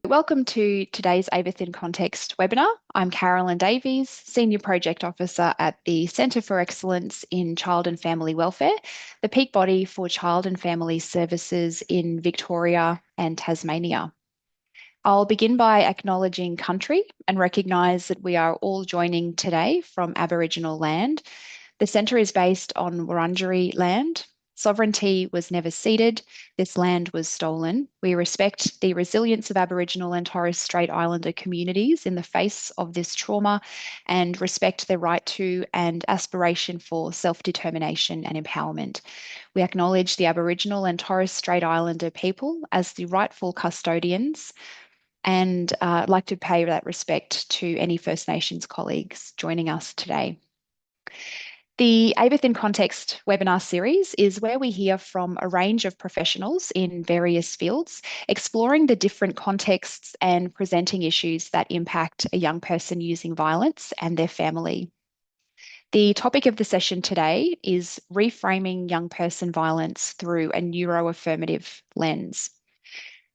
Welcome to today's AVITH in Context webinar. I'm Carolyn Davies, Senior Project Officer at the Centre for Excellence in Child and Family Welfare, the peak body for child and family services in Victoria and Tasmania. I'll begin by acknowledging country and recognise that we are all joining today from Aboriginal land. The centre is based on Wurundjeri land. Sovereignty was never ceded. This land was stolen. We respect the resilience of Aboriginal and Torres Strait Islander communities in the face of this trauma and respect their right to and aspiration for self-determination and empowerment. We acknowledge the Aboriginal and Torres Strait Islander people as the rightful custodians and I'd like to pay that respect to any First Nations colleagues joining us today. The AVITH in Context webinar series is where we hear from a range of professionals in various fields, exploring the different contexts and presenting issues that impact a young person using violence and their family. The topic of the session today is reframing young person violence through a neuroaffirmative lens.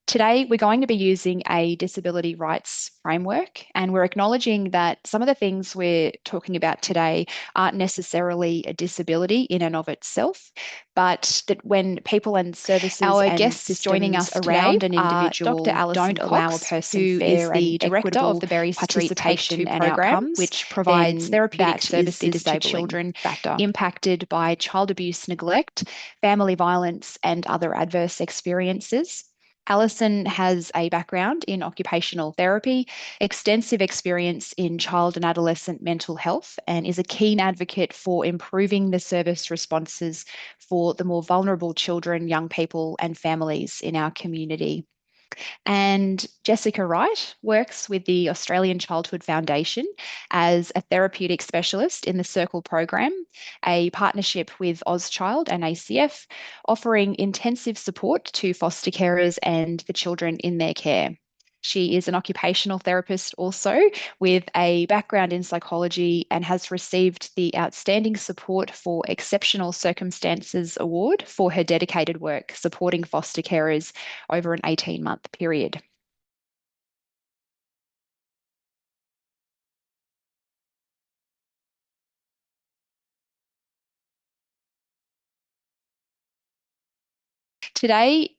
Today, we're going to be using a disability rights framework, and we're acknowledging that some of the things we're talking about today aren't necessarily a disability in and of itself, but that when people and services Our and guests systems joining us around today an individual Dr. Allison don't allow a Cox, person who fair is the and director of the Berry Street Take participation Two and program, outcomes, which provides therapeutic that is the services to disabling children factor. impacted by child abuse, neglect, family violence, and other adverse experiences. Allison has a background in occupational therapy, extensive experience in child and adolescent mental health, and is a keen advocate for improving the service responses for the more vulnerable children, young people, and families in our community. And Jessica Wright works with the Australian Childhood Foundation as a therapeutic specialist in the Circle program, a partnership with AusChild and ACF, offering intensive support to foster carers and the children in their care. She is an occupational therapist also with a background in psychology and has received the Outstanding Support for Exceptional Circumstances Award for her dedicated work supporting foster carers over an 18-month period. Today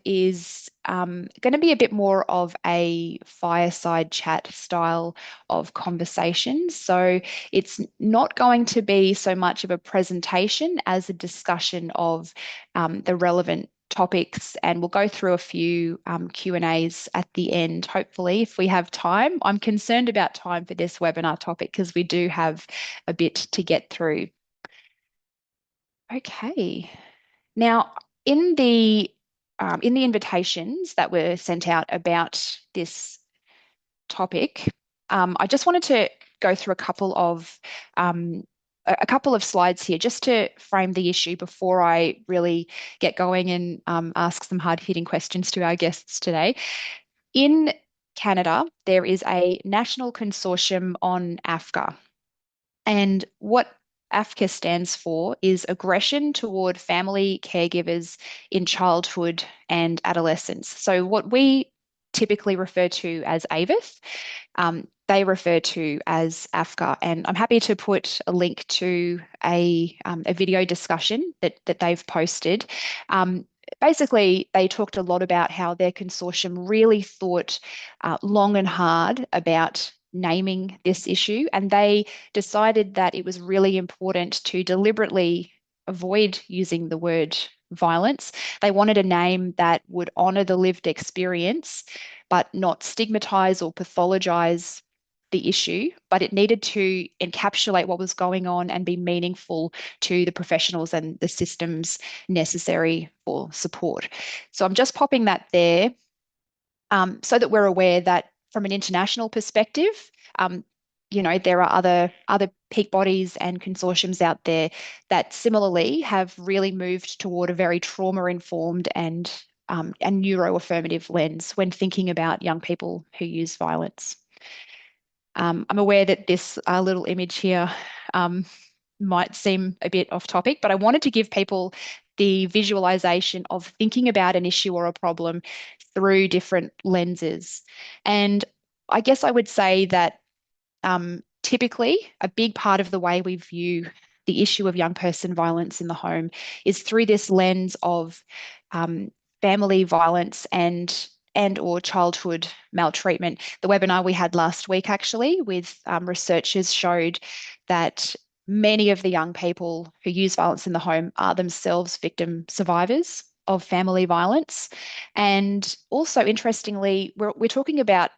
is going to be a bit more of a fireside chat style of conversation. So it's not going to be so much of a presentation as a discussion of the relevant topics, and we'll go through a few Q&As at the end, hopefully, if we have time. I'm concerned about time for this webinar topic because we do have a bit to get through. Okay. Now, in the invitations that were sent out about this topic, I just wanted to go through a couple of slides here just to frame the issue before I really get going and ask some hard-hitting questions to our guests today. In Canada, there is a national consortium on AFCA, and what AFCA stands for is aggression toward family caregivers in childhood and adolescence. So what we typically refer to as AVITH, they refer to as AFCA. And I'm happy to put a link to a video discussion that they've posted. Basically, they talked a lot about how their consortium really thought long and hard about naming this issue, and they decided that it was really important to deliberately avoid using the word violence. They wanted a name that would honour the lived experience, but not stigmatise or pathologise the issue, but it needed to encapsulate what was going on and be meaningful to the professionals and the systems necessary for support. So I'm just popping that there so that we're aware that from an international perspective, there are other peak bodies and consortiums out there that similarly have really moved toward a very trauma-informed and neuroaffirmative lens when thinking about young people who use violence. I'm aware that this little image here might seem a bit off topic, but I wanted to give people the visualization of thinking about an issue or a problem through different lenses. And I guess I would say that typically, a big part of the way we view the issue of young person violence in the home is through this lens of um, family violence and or childhood maltreatment. The webinar we had last week actually with researchers showed that many of the young people who use violence in the home are themselves victim survivors of family violence. And also, interestingly, we're talking about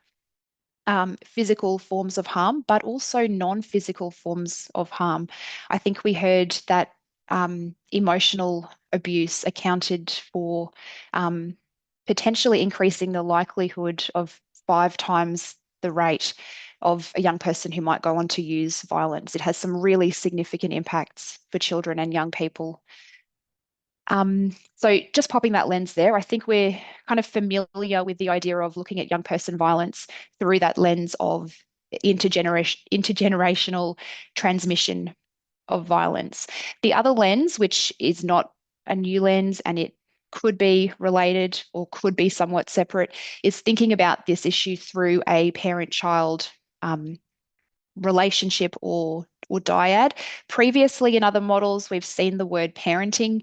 physical forms of harm, but also non-physical forms of harm. I think we heard that emotional abuse accounted for potentially increasing the likelihood of 5 times the rate of a young person who might go on to use violence. It has some really significant impacts for children and young people. So just popping that lens there, I think we're kind of familiar with the idea of looking at young person violence through that lens of intergenerational transmission of violence. The other lens, which is not a new lens and it could be related or could be somewhat separate, is thinking about this issue through a parent-child relationship or dyad. Previously, in other models, we've seen the word parenting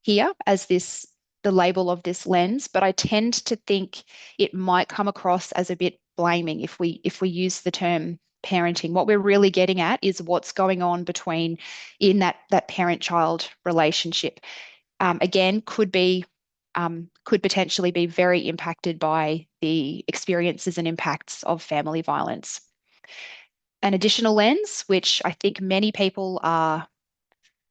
here as the label of this lens, but I tend to think it might come across as a bit blaming if we use the term parenting. What we're really getting at is what's going on between in that parent-child relationship. Again, could potentially be very impacted by the experiences and impacts of family violence. An additional lens, which I think many people are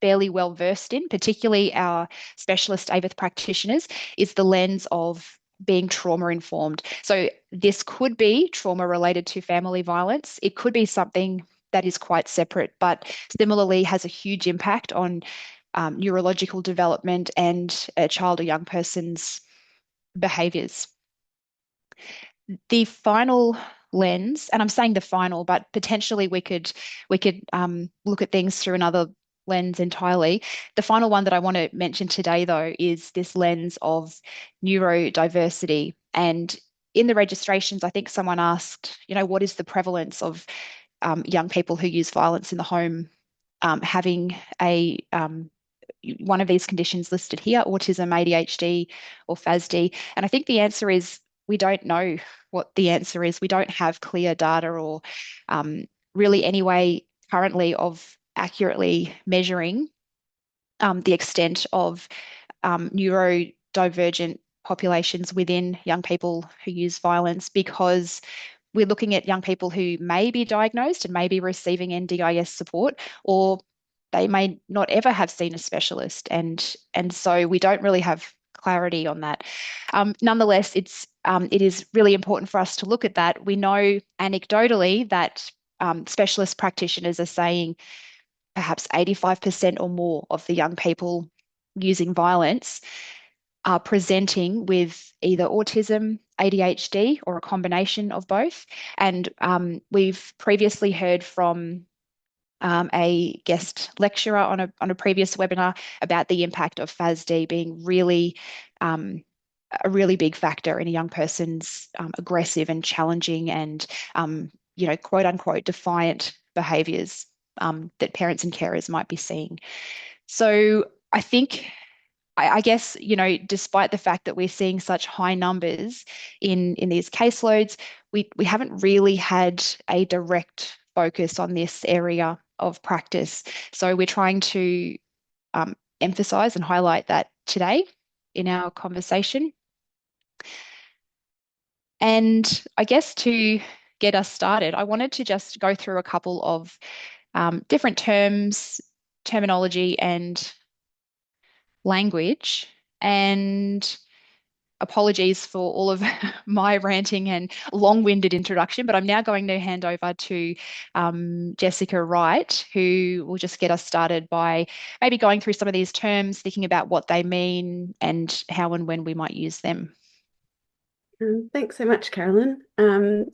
fairly well versed in, particularly our specialist AVITH practitioners, is the lens of being trauma informed. So this could be trauma related to family violence. It could be something that is quite separate, but similarly has a huge impact on neurological development and a child or young person's behaviors. The final lens, and I'm saying the final, but potentially we could look at things through another lens entirely. The final one that I want to mention today, though, is this lens of neurodiversity. And in the registrations, I think someone asked, what is the prevalence of young people who use violence in the home having a one of these conditions listed here, autism, ADHD, or FASD? And I think the answer is we don't know what the answer is. We don't have clear data or really any way currently of accurately measuring the extent of neurodivergent populations within young people who use violence, because we're looking at young people who may be diagnosed and may be receiving NDIS support, or they may not ever have seen a specialist, and so we don't really have clarity on that. Nonetheless, it is really important for us to look at that. We know anecdotally that specialist practitioners are saying perhaps 85% or more of the young people using violence are presenting with either autism, ADHD, or a combination of both. And we've previously heard from a guest lecturer on a previous webinar about the impact of FASD being a really big factor in a young person's aggressive and challenging and quote unquote defiant behaviours that parents and carers might be seeing. So I think I guess, despite the fact that we're seeing such high numbers in these caseloads, we haven't really had a direct focus on this area of practice. So we're trying to emphasize and highlight that today in our conversation. And I guess to get us started, I wanted to just go through a couple of different terminology, and language. And apologies for all of my ranting and long-winded introduction, but I'm now going to hand over to Jessica Wright, who will just get us started by maybe going through some of these terms, thinking about what they mean and how and when we might use them. Thanks so much, Carolyn.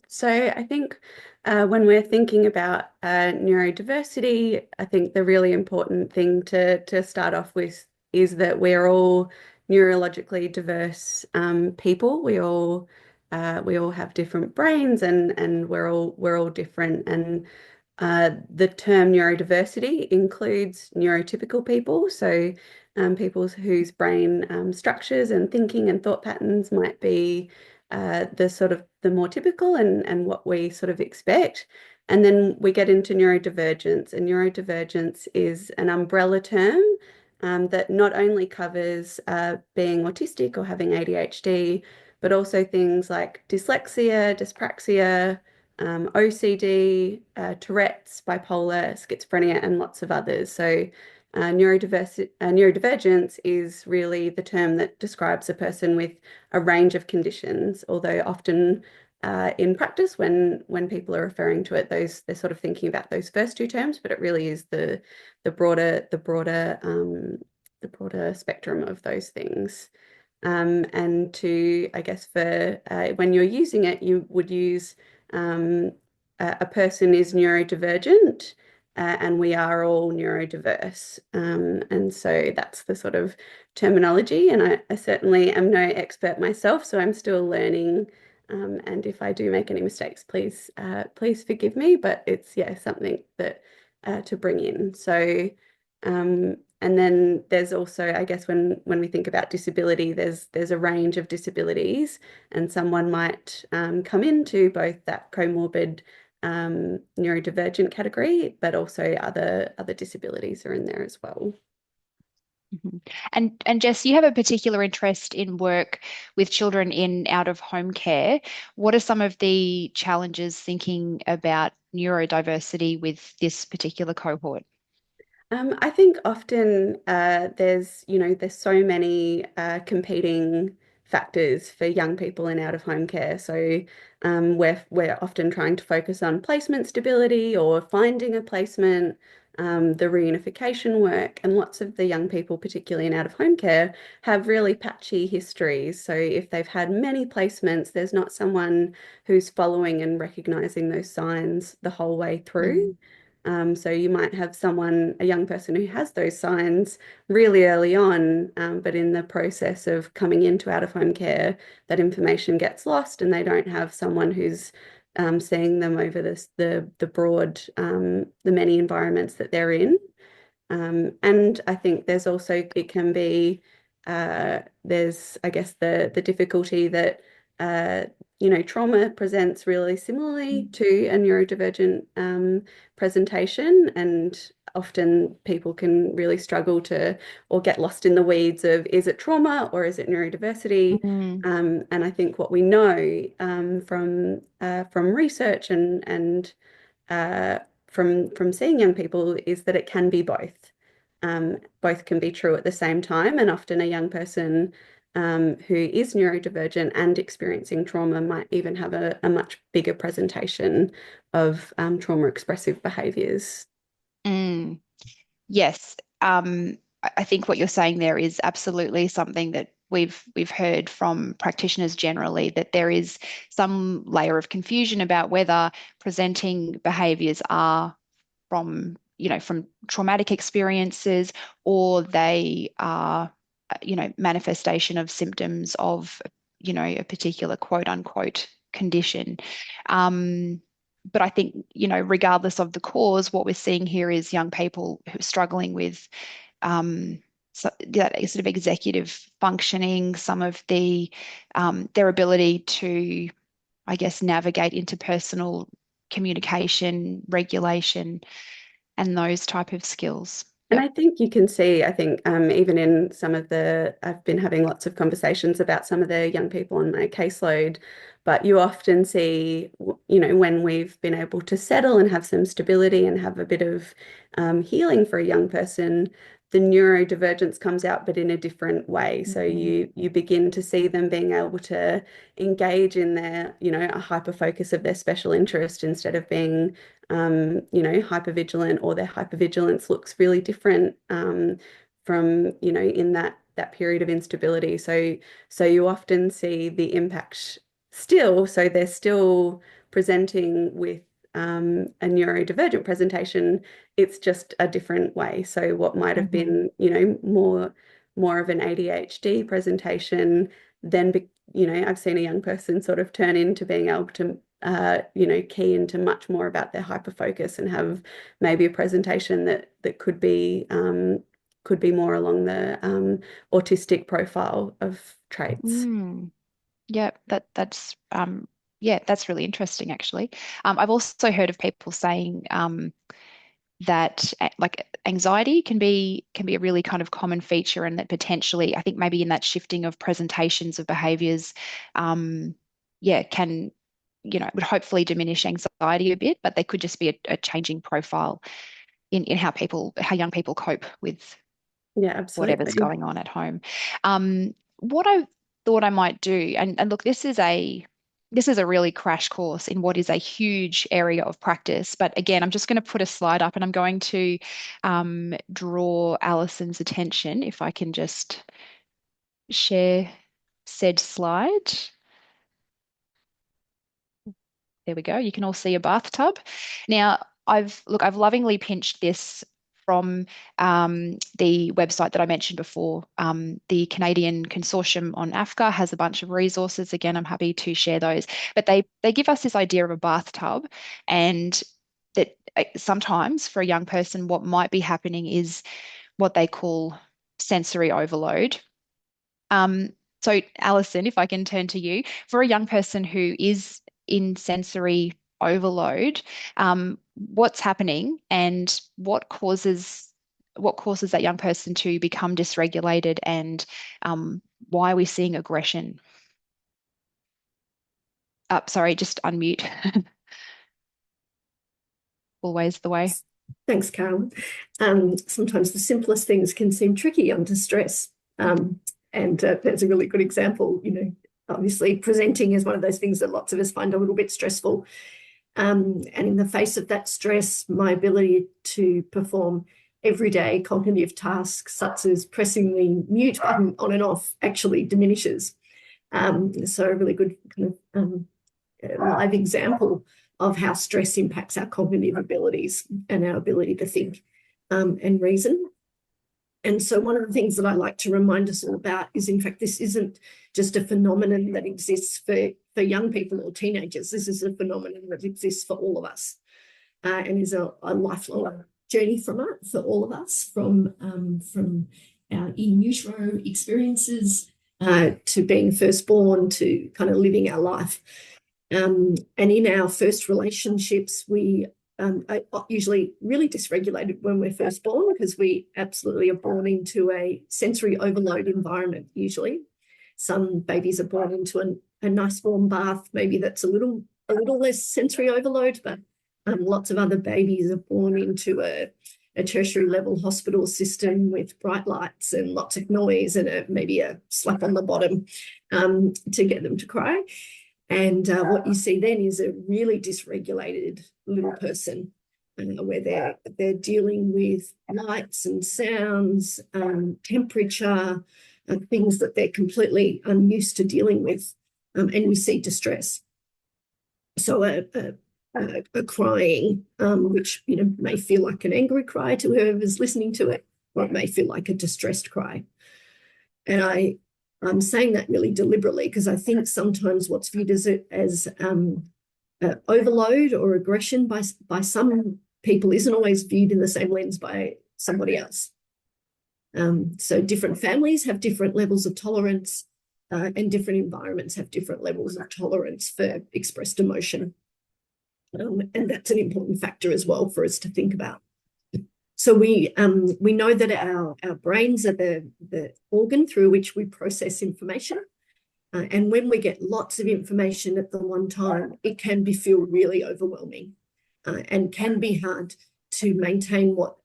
So I think when we're thinking about neurodiversity, I think the really important thing to start off with is that we're all neurologically diverse people. We all have different brains, and we're all different. And the term neurodiversity includes neurotypical people, so people whose brain structures and thinking and thought patterns might be the sort of the more typical and what we sort of expect. And then we get into neurodivergence, and neurodivergence is an umbrella term that not only covers being autistic or having ADHD, but also things like dyslexia, dyspraxia, OCD, Tourette's, bipolar, schizophrenia, and lots of others. So neurodivergence is really the term that describes a person with a range of conditions, although often in practice, when people are referring to it, they're sort of thinking about those first two terms, but it really is the broader spectrum of those things. And to, I guess, for when you're using it, you would use a person is neurodivergent, and we are all neurodiverse. And so that's the sort of terminology. And I certainly am no expert myself, so I'm still learning. And if I do make any mistakes, please forgive me. But it's something that to bring in. So. And then there's also, I guess, when we think about disability, there's a range of disabilities, and someone might come into both that comorbid neurodivergent category, but also other disabilities are in there as well. Mhm. And Jess, you have a particular interest in work with children in out of home care. What are some of the challenges thinking about neurodiversity with this particular cohort? I think often there's so many competing factors for young people in out of home care. So we're often trying to focus on placement stability or finding a placement, the reunification work, and lots of the young people, particularly in out of home care, have really patchy histories. So if they've had many placements, there's not someone who's following and recognizing those signs the whole way through. Mm. So you might have a young person who has those signs really early on, but in the process of coming into out-of-home care, that information gets lost, and they don't have someone who's seeing them over the broad, the many environments that they're in. And I think there's also, it can be, there's, I guess, the difficulty that, trauma presents really similarly to a neurodivergent presentation. And often people can really struggle to, or get lost in the weeds of, is it trauma or is it neurodiversity? Mm. And I think what we know from research and uh, from seeing young people is that it can be both. Both can be true at the same time, and often a young person who is neurodivergent and experiencing trauma might even have a much bigger presentation of trauma expressive behaviours. Mm. Yes. I think what you're saying there is absolutely something that we've heard from practitioners generally, that there is some layer of confusion about whether presenting behaviors are from traumatic experiences, or they are, manifestation of symptoms of, a particular quote unquote condition. Um, but I think, regardless of the cause, what we're seeing here is young people who are struggling with that sort of executive functioning, some of their ability to, I guess, navigate interpersonal communication, regulation, and those type of skills. And Yep. I think you can see, I think even in I've been having lots of conversations about some of the young people on my caseload, but you often see, when we've been able to settle and have some stability and have a bit of healing for a young person, the neurodivergence comes out, but in a different way. So Mhm. you begin to see them being able to engage in their, a hyper focus of their special interest instead of being hypervigilant, or their hypervigilance looks really different from, in that period of instability. So you often see the impact still. So they're still presenting with a neurodivergent presentation. It's just a different way. So what might have Mhm. been, more more of an ADHD presentation, then, you know, I've seen a young person sort of turn into being able to, you know, key into much more about their hyperfocus and have maybe a presentation that could be more along the autistic profile of traits. Yeah, that's yeah, that's really interesting actually. I've also heard of people saying that like anxiety can be a really kind of common feature, and that potentially I think maybe in that shifting of presentations of behaviors, yeah, can, you know, would hopefully diminish anxiety a bit, but they could just be a changing profile in how young people cope with Yeah, whatever's absolutely. going on at home. What I thought I might do, and look, this is a really crash course in what is a huge area of practice. But again, I'm just going to put a slide up, and I'm going to draw Alison's attention. If I can just share said slide. There we go. You can all see a bathtub. Now, I've lovingly pinched this from the website that I mentioned before. The Canadian Consortium on AFCA has a bunch of resources. Again, I'm happy to share those. But they give us this idea of a bathtub, and that sometimes for a young person, what might be happening is what they call sensory overload. Um, so, Alison, if I can turn to you, for a young person who is in sensory overload, what's happening, and what causes that young person to become dysregulated, and why are we seeing aggression? Sorry, just unmute. Always the way. Thanks, Carolyn. Sometimes the simplest things can seem tricky under stress. And that's a really good example. You know, obviously presenting is one of those things that lots of us find a little bit stressful. And in the face of that stress, my ability to perform everyday cognitive tasks, such as pressing the mute button on and off, actually diminishes. So a really good kind of live example of how stress impacts our cognitive abilities and our ability to think and reason. And so one of the things that I like to remind us all about is, in fact, this isn't just a phenomenon that exists for young people or teenagers. This is a phenomenon that exists for all of us, and is a lifelong journey for all of us, from our in utero experiences to being firstborn to kind of living our life. And in our first relationships, we are usually really dysregulated when we're first born, because we absolutely are born into a sensory overload environment usually. Some babies are born into a nice warm bath. Maybe that's a little less sensory overload, but lots of other babies are born into a tertiary level hospital system with bright lights and lots of noise and maybe a slap on the bottom to get them to cry. And what you see then is a really dysregulated little person, where they're dealing with lights and sounds, temperature, things that they're completely unused to dealing with, and you see distress. So a crying, which, you know, may feel like an angry cry to whoever's listening to it, or it may feel like a distressed cry. And I'm saying that really deliberately, because I think sometimes what's viewed as overload or aggression by some people isn't always viewed in the same lens by somebody else. So different families have different levels of tolerance, and different environments have different levels of tolerance for expressed emotion. And that's an important factor as well for us to think about. So we know that our brains are the organ through which we process information. And when we get lots of information at the one time, it can feel really overwhelming, and can be hard to maintain what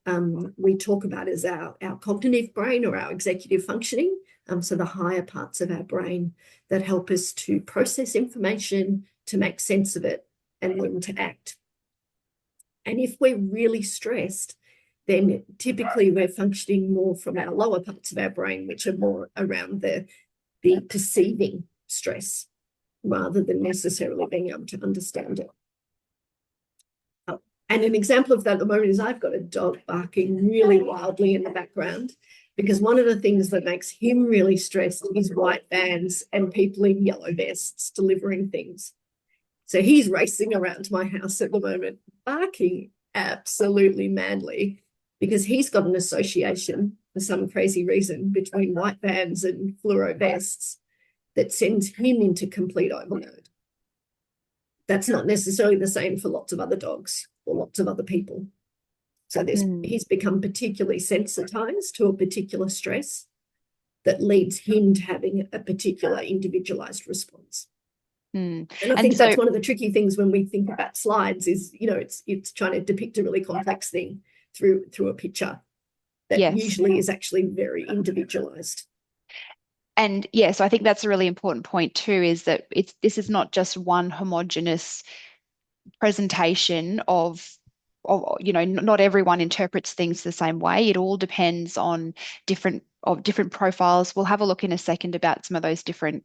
we talk about as our cognitive brain, or our executive functioning. So the higher parts of our brain that help us to process information, to make sense of it, and then to act. And if we're really stressed, then typically we're functioning more from our lower parts of our brain, which are more around the perceiving stress, rather than necessarily being able to understand it. And an example of that at the moment is I've got a dog barking really wildly in the background, because one of the things that makes him really stressed is white vans and people in yellow vests delivering things. So he's racing around my house at the moment, barking absolutely madly, because he's got an association for some crazy reason between white vans and fluoro vests that sends him into complete overload. That's not necessarily the same for lots of other dogs or lots of other people. So he's become particularly sensitized to a particular stress that leads him to having a particular individualized response. And I think that's one of the tricky things when we think about slides is, you know, it's trying to depict a really complex thing through a picture that usually is actually very individualized. And yeah, so I think that's a really important point too, is that this is not just one homogenous presentation of, you know, not everyone interprets things the same way. It all depends on different profiles. We'll have a look in a second about some of those different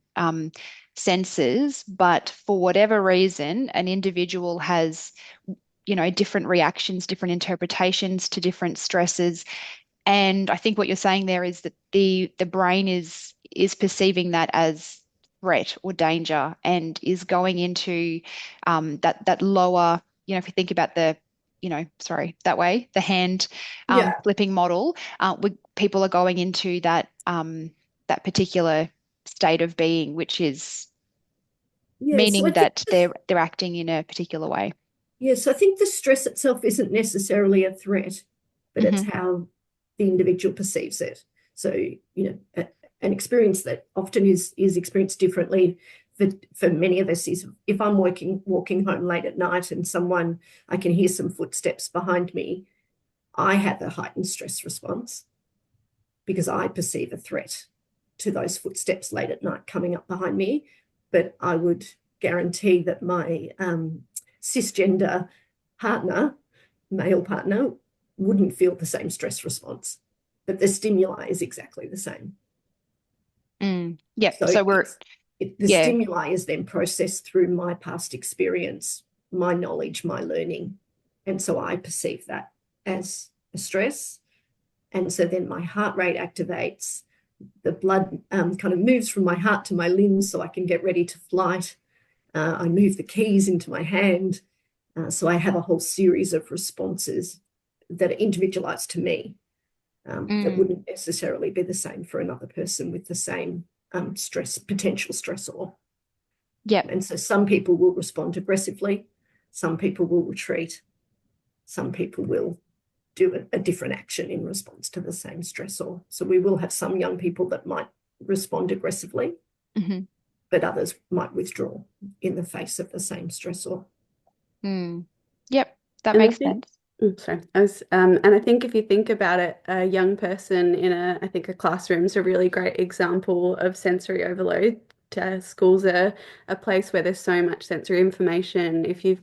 senses, but for whatever reason, an individual has, you know, different reactions, different interpretations to different stresses. And I think what you're saying there is that the brain is perceiving that as threat or danger and is going into that lower, you know, if you think about the, you know, sorry, that way, the hand flipping model, people are going into that that particular state of being, which is meaning that they're acting in a particular way. Yes, I think the stress itself isn't necessarily a threat, but it's how the individual perceives it. So, you know, an experience that often is experienced differently for many of us is if I'm walking home late at night and I can hear some footsteps behind me, I have a heightened stress response because I perceive a threat to those footsteps late at night coming up behind me. But I would guarantee that my cisgender partner, male partner, wouldn't feel the same stress response, but the stimuli is exactly the same. Yeah, so the stimuli is then processed through my past experience, my knowledge, my learning, and so I perceive that as a stress. And so then my heart rate activates, the blood kind of moves from my heart to my limbs so I can get ready to flight. I move the keys into my hand. So I have a whole series of responses that are individualized to me that wouldn't necessarily be the same for another person with the same potential stressor. Yeah. And so some people will respond aggressively, some people will retreat, some people will do a different action in response to the same stressor. So we will have some young people that might respond aggressively, but others might withdraw in the face of the same stressor. Yep, that makes sense. Sorry, and I think if you think about it, a young person in I think a classroom is a really great example of sensory overload. Schools are a place where there's so much sensory information. If you're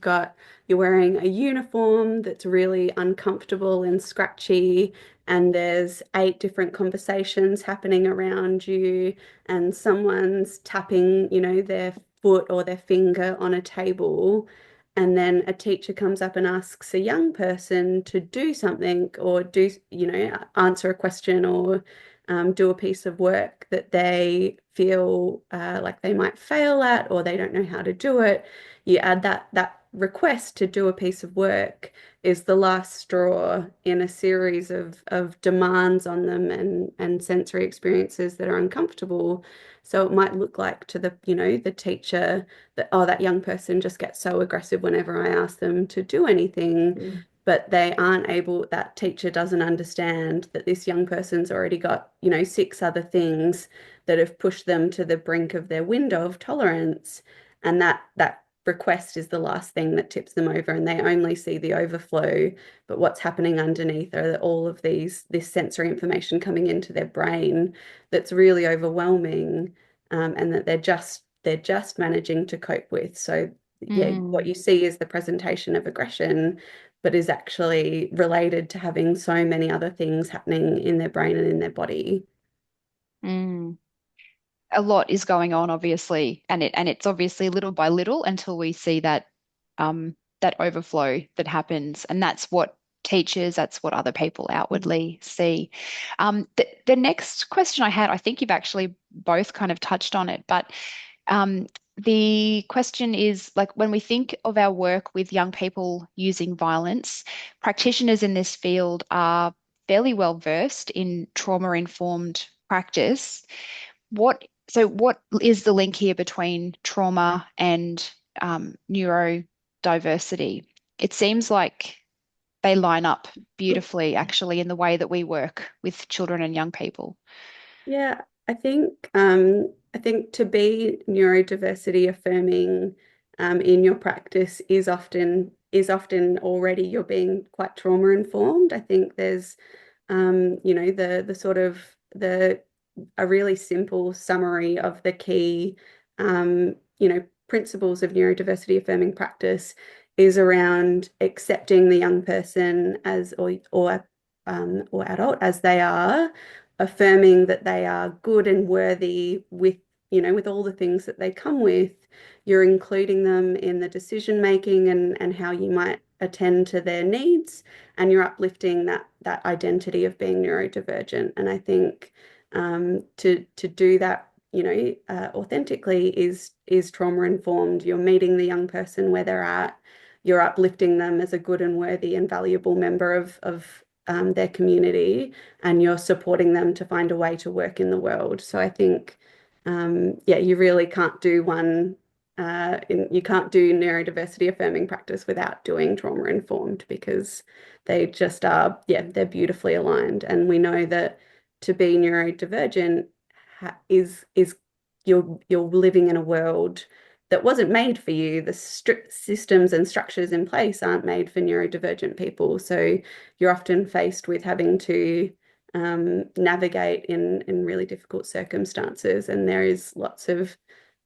wearing a uniform that's really uncomfortable and scratchy, and there's 8 different conversations happening around you, and someone's tapping, you know, their foot or their finger on a table, and then a teacher comes up and asks a young person to do something or answer a question or do a piece of work that they feel like they might fail at or they don't know how to do it. You add that request to do a piece of work is the last straw in a series of demands on them and sensory experiences that are uncomfortable. So it might look like to the teacher that, oh, that young person just gets so aggressive whenever I ask them to do anything, but that teacher doesn't understand that this young person's already got, 6 other things that have pushed them to the brink of their window of tolerance. And that request is the last thing that tips them over, and they only see the overflow, but what's happening underneath are all of this sensory information coming into their brain that's really overwhelming, and that they're just managing to cope with. So what you see is the presentation of aggression, but is actually related to having so many other things happening in their brain and in their body. A lot is going on, obviously, and it's obviously little by little until we see that that overflow that happens, and that's what teachers, that's what other people outwardly see. The next question I had, I think you've actually both kind of touched on it, but the question is, like, when we think of our work with young people using violence, practitioners in this field are fairly well versed in trauma-informed practice. What is the link here between trauma and neurodiversity? It seems like they line up beautifully, actually, in the way that we work with children and young people. Yeah, I think to be neurodiversity affirming in your practice is often already you're being quite trauma informed. I think there's you know, the sort of a really simple summary of the key you know, principles of neurodiversity affirming practice is around accepting the young person as or adult as they are, affirming that they are good and worthy with, you know, with all the things that they come with. You're including them in the decision making and how you might attend to their needs, and you're uplifting that identity of being neurodivergent. And I think to do that, you know, authentically is trauma informed. You're meeting the young person where they're at. You're uplifting them as a good and worthy and valuable member of their community, and you're supporting them to find a way to work in the world. So I think, yeah, you really can't do you can't do neurodiversity affirming practice without doing trauma informed, because they just are, yeah, they're beautifully aligned. And we know that to be neurodivergent is you're living in a world that wasn't made for you. The systems and structures in place aren't made for neurodivergent people. So you're often faced with having to navigate in really difficult circumstances. And there is lots of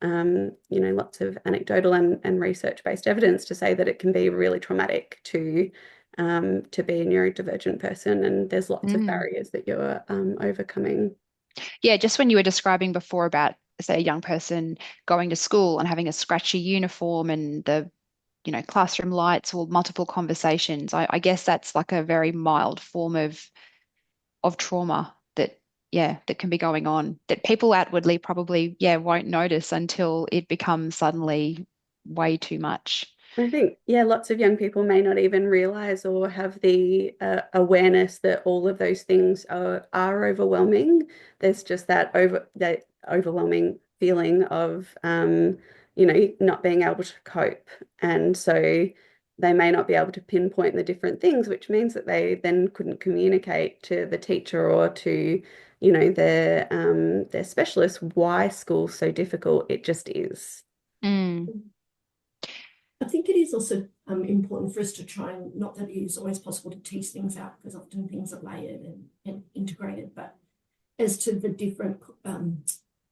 you know, lots of anecdotal and research-based evidence to say that it can be really traumatic to be a neurodivergent person. And there's lots of barriers that you're overcoming. Yeah, just when you were describing before about, say, a young person going to school and having a scratchy uniform and the, you know, classroom lights or multiple conversations, I guess that's like a very mild form of trauma that, yeah, that can be going on that people outwardly probably, yeah, won't notice until it becomes suddenly way too much. I think, yeah, lots of young people may not even realize or have the awareness that all of those things are overwhelming. There's just that overwhelming feeling of, you know, not being able to cope. And so they may not be able to pinpoint the different things, which means that they then couldn't communicate to the teacher or to, you know, their specialist why school's so difficult. It just is. Mm. I think it is also important for us to try, and not that it is always possible to tease things out, because often things are layered and integrated, but as to the different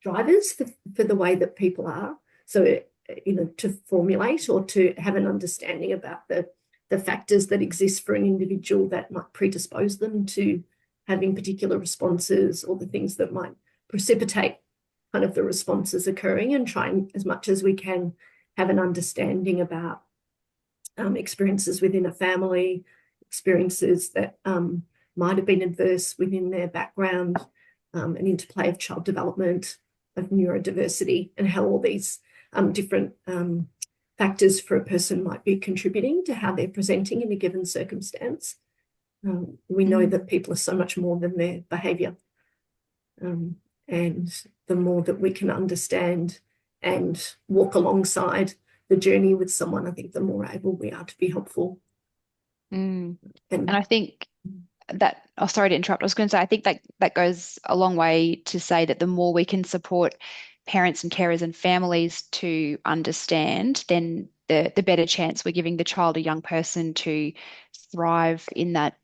drivers for the way that people are. So, you know, to formulate or to have an understanding about the factors that exist for an individual that might predispose them to having particular responses, or the things that might precipitate kind of the responses occurring, and trying as much as we can have an understanding about experiences within a family, experiences that might have been adverse within their background, an interplay of child development, of neurodiversity, and how all these different factors for a person might be contributing to how they're presenting in a given circumstance. We know that people are so much more than their behaviour. And the more that we can understand and walk alongside the journey with someone, I think the more able we are to be helpful. And I think that, oh, sorry to interrupt. I was going to say, I think that goes a long way to say that the more we can support parents and carers and families to understand, then the better chance we're giving the child or young person to thrive in that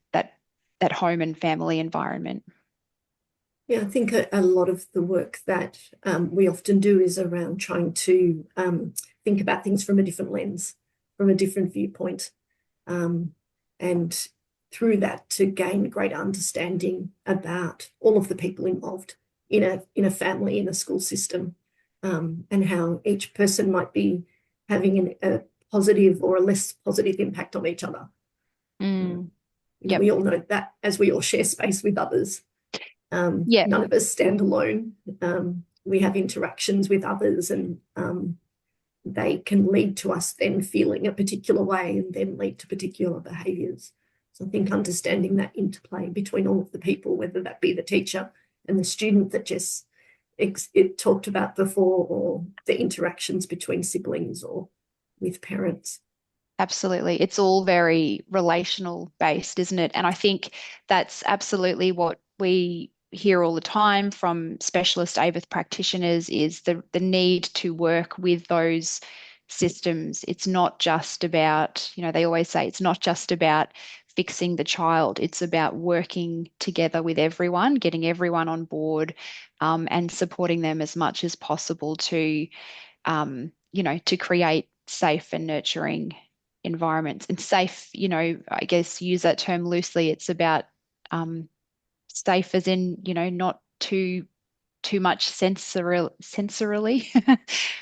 home and family environment. Yeah, I think a lot of the work that we often do is around trying to think about things from a different lens, from a different viewpoint, and through that to gain greater understanding about all of the people involved in a family, in a school system, and how each person might be having a positive or a less positive impact on each other. Yep. We all know that as we all share space with others. Yeah. None of us stand alone. We have interactions with others, and they can lead to us then feeling a particular way and then lead to particular behaviours. So I think understanding that interplay between all of the people, whether that be the teacher and the student that Jess it talked about before, or the interactions between siblings or with parents. Absolutely. It's all very relational based, isn't it? And I think that's absolutely what we hear all the time from specialist AVITH practitioners is the need to work with those systems. It's not just about, they always say it's not just about fixing the child. It's about working together with everyone, getting everyone on board, and supporting them as much as possible to, to create safe and nurturing environments. And safe, I guess use that term loosely. It's about safe as in, not too much sensorily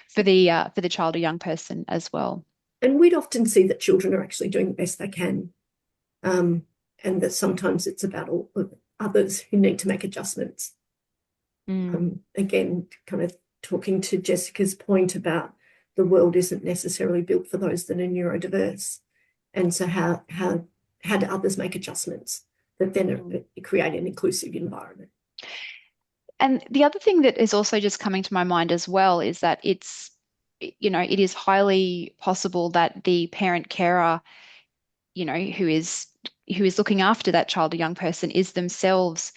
for the child or young person as well. And we'd often see that children are actually doing the best they can, and that sometimes it's about all others who need to make adjustments. Again, kind of talking to Jessica's point about the world isn't necessarily built for those that are neurodiverse, and so how do others make adjustments that then create an inclusive environment? And the other thing that is also just coming to my mind as well is that it is highly possible that the parent carer, who is looking after that child or young person is themselves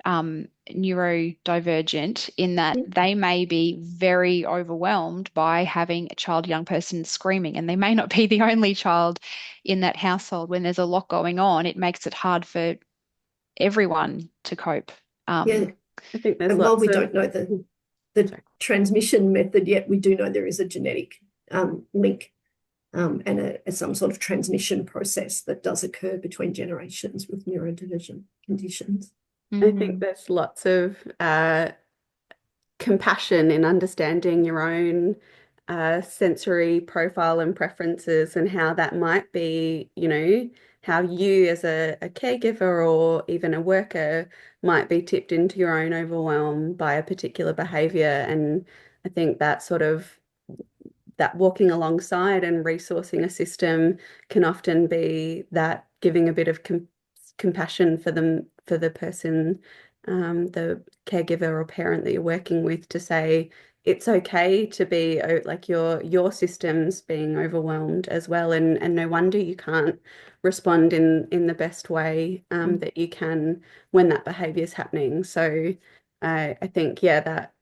neurodivergent, in that they may be very overwhelmed by having a child, young person screaming, and they may not be the only child in that household. When there's a lot going on, it makes it hard for everyone to cope. I think there's and while lots we of... don't know the transmission method yet, we do know there is a genetic link and some sort of transmission process that does occur between generations with neurodivergent conditions. I think there's lots of compassion in understanding your own sensory profile and preferences, and how that might be, how you as a caregiver or even a worker might be tipped into your own overwhelm by a particular behavior. And I think that that walking alongside and resourcing a system can often be that giving a bit of compassion for them, for the person, the caregiver or parent that you're working with, to say it's okay to be like your system's being overwhelmed as well, and no wonder you can't respond in the best way that you can when that behavior is happening. So I think that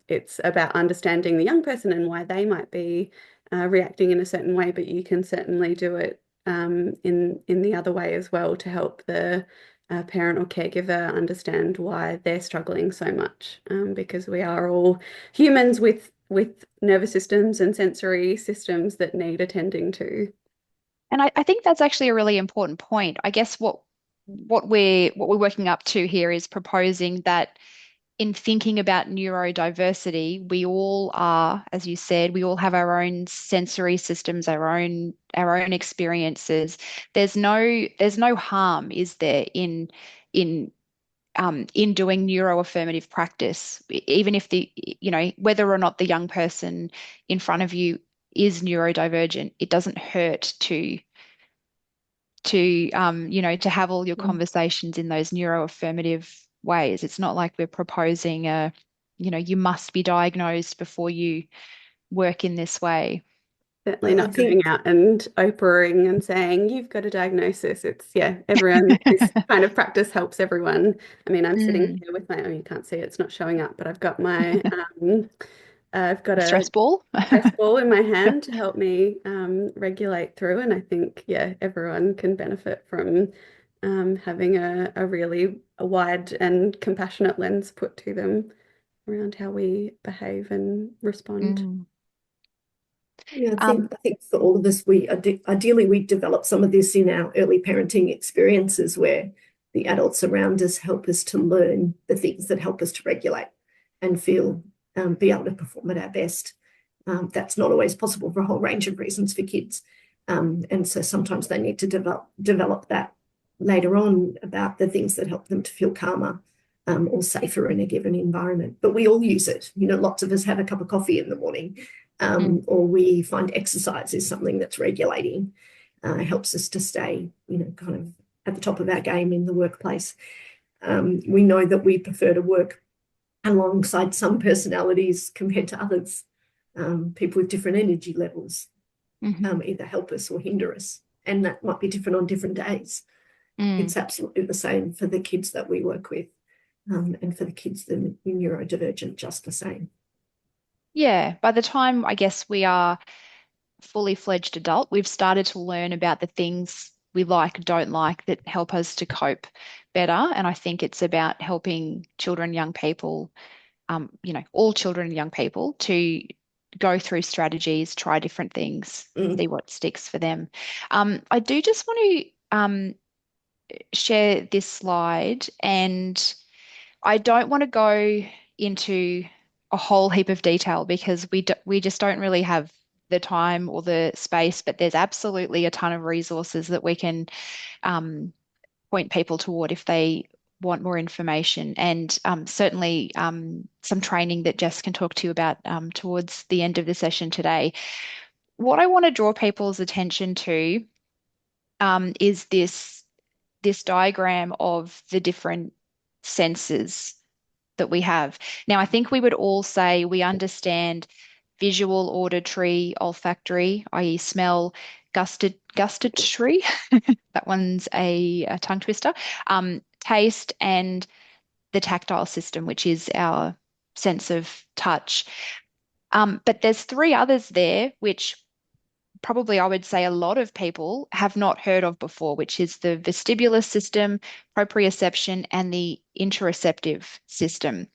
it's about understanding the young person and why they might be reacting in a certain way, but you can certainly do it in the other way as well, to help the parent or caregiver understand why they're struggling so much, because we are all humans with nervous systems and sensory systems that need attending to. And I think that's actually a really important point. I guess what we're working up to here is proposing that in thinking about neurodiversity, we all are, as you said, we all have our own sensory systems, our own experiences. There's no harm, is there, in doing neuroaffirmative practice, even if whether or not the young person in front of you is neurodivergent, it doesn't hurt to have all your conversations in those neuroaffirmative ways. It's not like we're proposing you must be diagnosed before you work in this way. Certainly not going out and Oprahing and saying you've got a diagnosis. It's everyone. This kind of practice helps everyone. I mean, I'm sitting here with my, you can't see it, it's not showing up, but I've got my I've got a stress ball in my hand to help me regulate through. And I think everyone can benefit from having a really wide and compassionate lens put to them around how we behave and respond. Yeah, I think for all of us, ideally we develop some of this in our early parenting experiences, where the adults around us help us to learn the things that help us to regulate and feel be able to perform at our best. That's not always possible for a whole range of reasons for kids, and so sometimes they need to develop that later on about the things that help them to feel calmer or safer in a given environment. But we all use it. You know, lots of us have a cup of coffee in the morning, or we find exercise is something that's regulating, helps us to stay, you know, kind of at the top of our game in the workplace. We know that we prefer to work alongside some personalities compared to others. People with different energy levels either help us or hinder us, and that might be different on different days. It's absolutely the same for the kids that we work with, and for the kids that are neurodivergent, just the same. Yeah, by the time I guess we are fully fledged adult, we've started to learn about the things we like, don't like, that help us to cope better. And I think it's about helping children, young people, you know, all children and young people to go through strategies, try different things, see what sticks for them. I do just want to share this slide, and I don't want to go into a whole heap of detail because we just don't really have the time or the space, but there's absolutely a ton of resources that we can point people toward if they want more information, and certainly some training that Jess can talk to you about towards the end of the session today. What I want to draw people's attention to is this diagram of the different senses that we have. Now, I think we would all say we understand visual, auditory, olfactory, i.e. smell, gustatory, that one's a tongue twister, taste, and the tactile system, which is our sense of touch. But there's three others there, which probably I would say a lot of people have not heard of before, which is the vestibular system, proprioception, and the interoceptive system.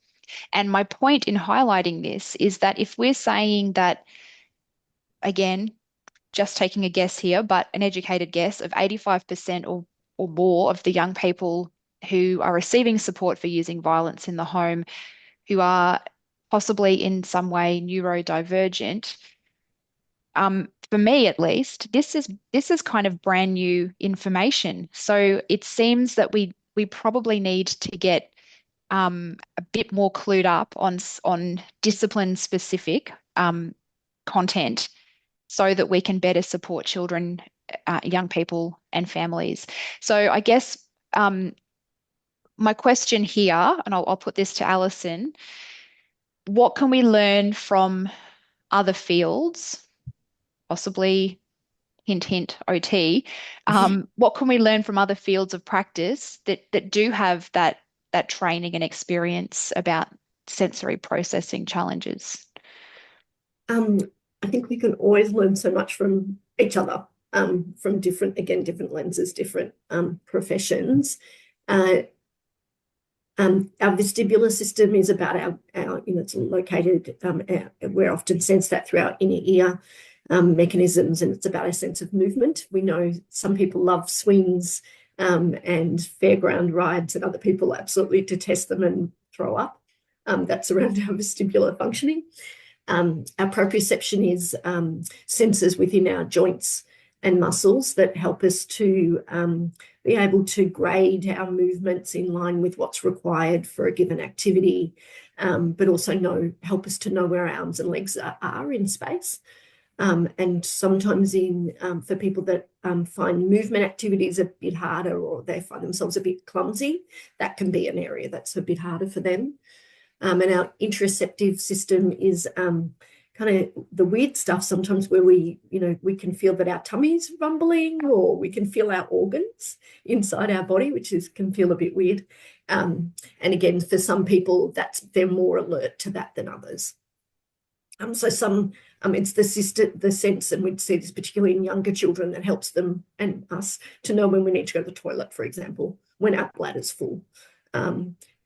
And my point in highlighting this is that if we're saying that, again, just taking a guess here, but an educated guess of 85% or more of the young people who are receiving support for using violence in the home, who are possibly in some way neurodivergent, for me at least, this is kind of brand new information. So it seems that we probably need to get a bit more clued up on discipline specific content so that we can better support children, young people, and families. So I guess my question here, and I'll put this to Allison, what can we learn from other fields, possibly hint, hint, OT? What can we learn from other fields of practice that do have that training and experience about sensory processing challenges? I think we can always learn so much from each other, from different lenses, different professions. Our vestibular system is about our it's located, we're often sense that through our inner ear mechanisms, and it's about a sense of movement. We know some people love swings and fairground rides, and other people absolutely detest them and throw up. That's around our vestibular functioning. Our proprioception is sensors within our joints and muscles that help us to be able to grade our movements in line with what's required for a given activity, but also help us to know where our arms and legs are in space. And sometimes for people that find movement activities a bit harder, or they find themselves a bit clumsy, that can be an area that's a bit harder for them. And our interoceptive system is kind of the weird stuff sometimes where we can feel that our tummy's rumbling, or we can feel our organs inside our body, which can feel a bit weird. And again, for some people, they're more alert to that than others. So it's the sense, and we'd see this particularly in younger children, that helps them and us to know when we need to go to the toilet, for example, when our bladder's full.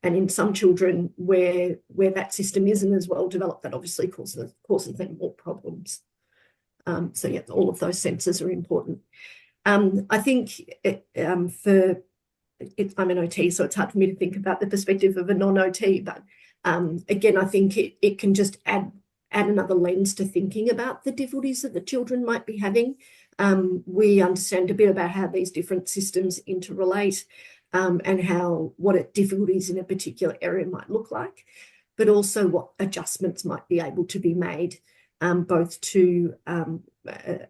And in some children where that system isn't as well developed, that obviously causes them more problems. So yeah, all of those senses are important. I think I'm an OT, so it's hard for me to think about the perspective of a non-OT, but again, I think it can just add another lens to thinking about the difficulties that the children might be having. we understand a bit about how these different systems interrelate, and what difficulties in a particular area might look like, but also what adjustments might be able to be made, both to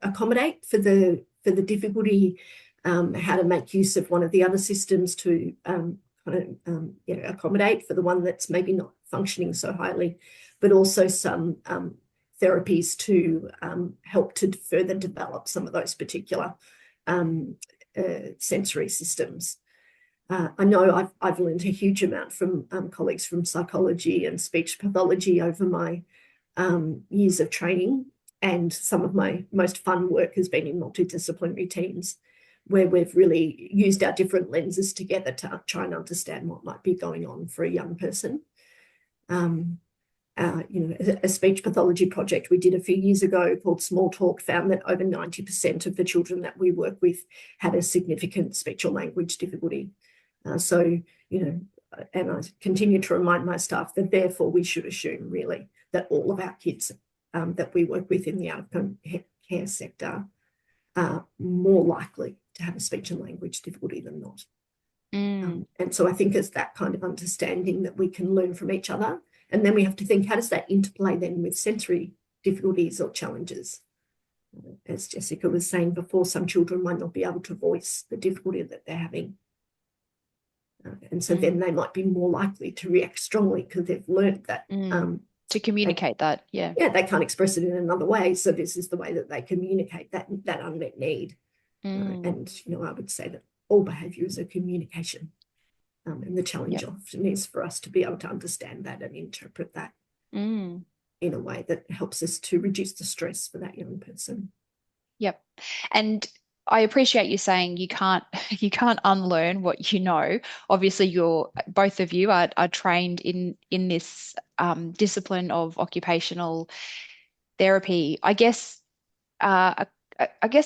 accommodate for the difficulty, how to make use of one of the other systems to accommodate for the one that's maybe not functioning so highly, but also some therapies to help to further develop some of those particular sensory systems. I know I've learned a huge amount from colleagues from psychology and speech pathology over my years of training, and some of my most fun work has been in multidisciplinary teams, where we've really used our different lenses together to try and understand what might be going on for a young person. A speech pathology project we did a few years ago called Small Talk found that over 90% of the children that we work with had a significant speech or language difficulty. And I continue to remind my staff that therefore we should assume really that all of our kids that we work with in the out-of-home care sector are more likely to have a speech and language difficulty than not. And so I think it's that kind of understanding that we can learn from each other. And then we have to think, how does that interplay then with sensory difficulties or challenges? As Jessica was saying before, some children might not be able to voice the difficulty that they're having. And so then they might be more likely to react strongly because they've learned that. To communicate that, yeah. Yeah, they can't express it in another way. So this is the way that they communicate that unmet need. And, I would say that all behaviour is a communication. And the challenge often is for us to be able to understand that and interpret that in a way that helps us to reduce the stress for that young person. Yep. And I appreciate you saying you can't unlearn what you know. Obviously, both of you are trained in this discipline of occupational therapy. I guess a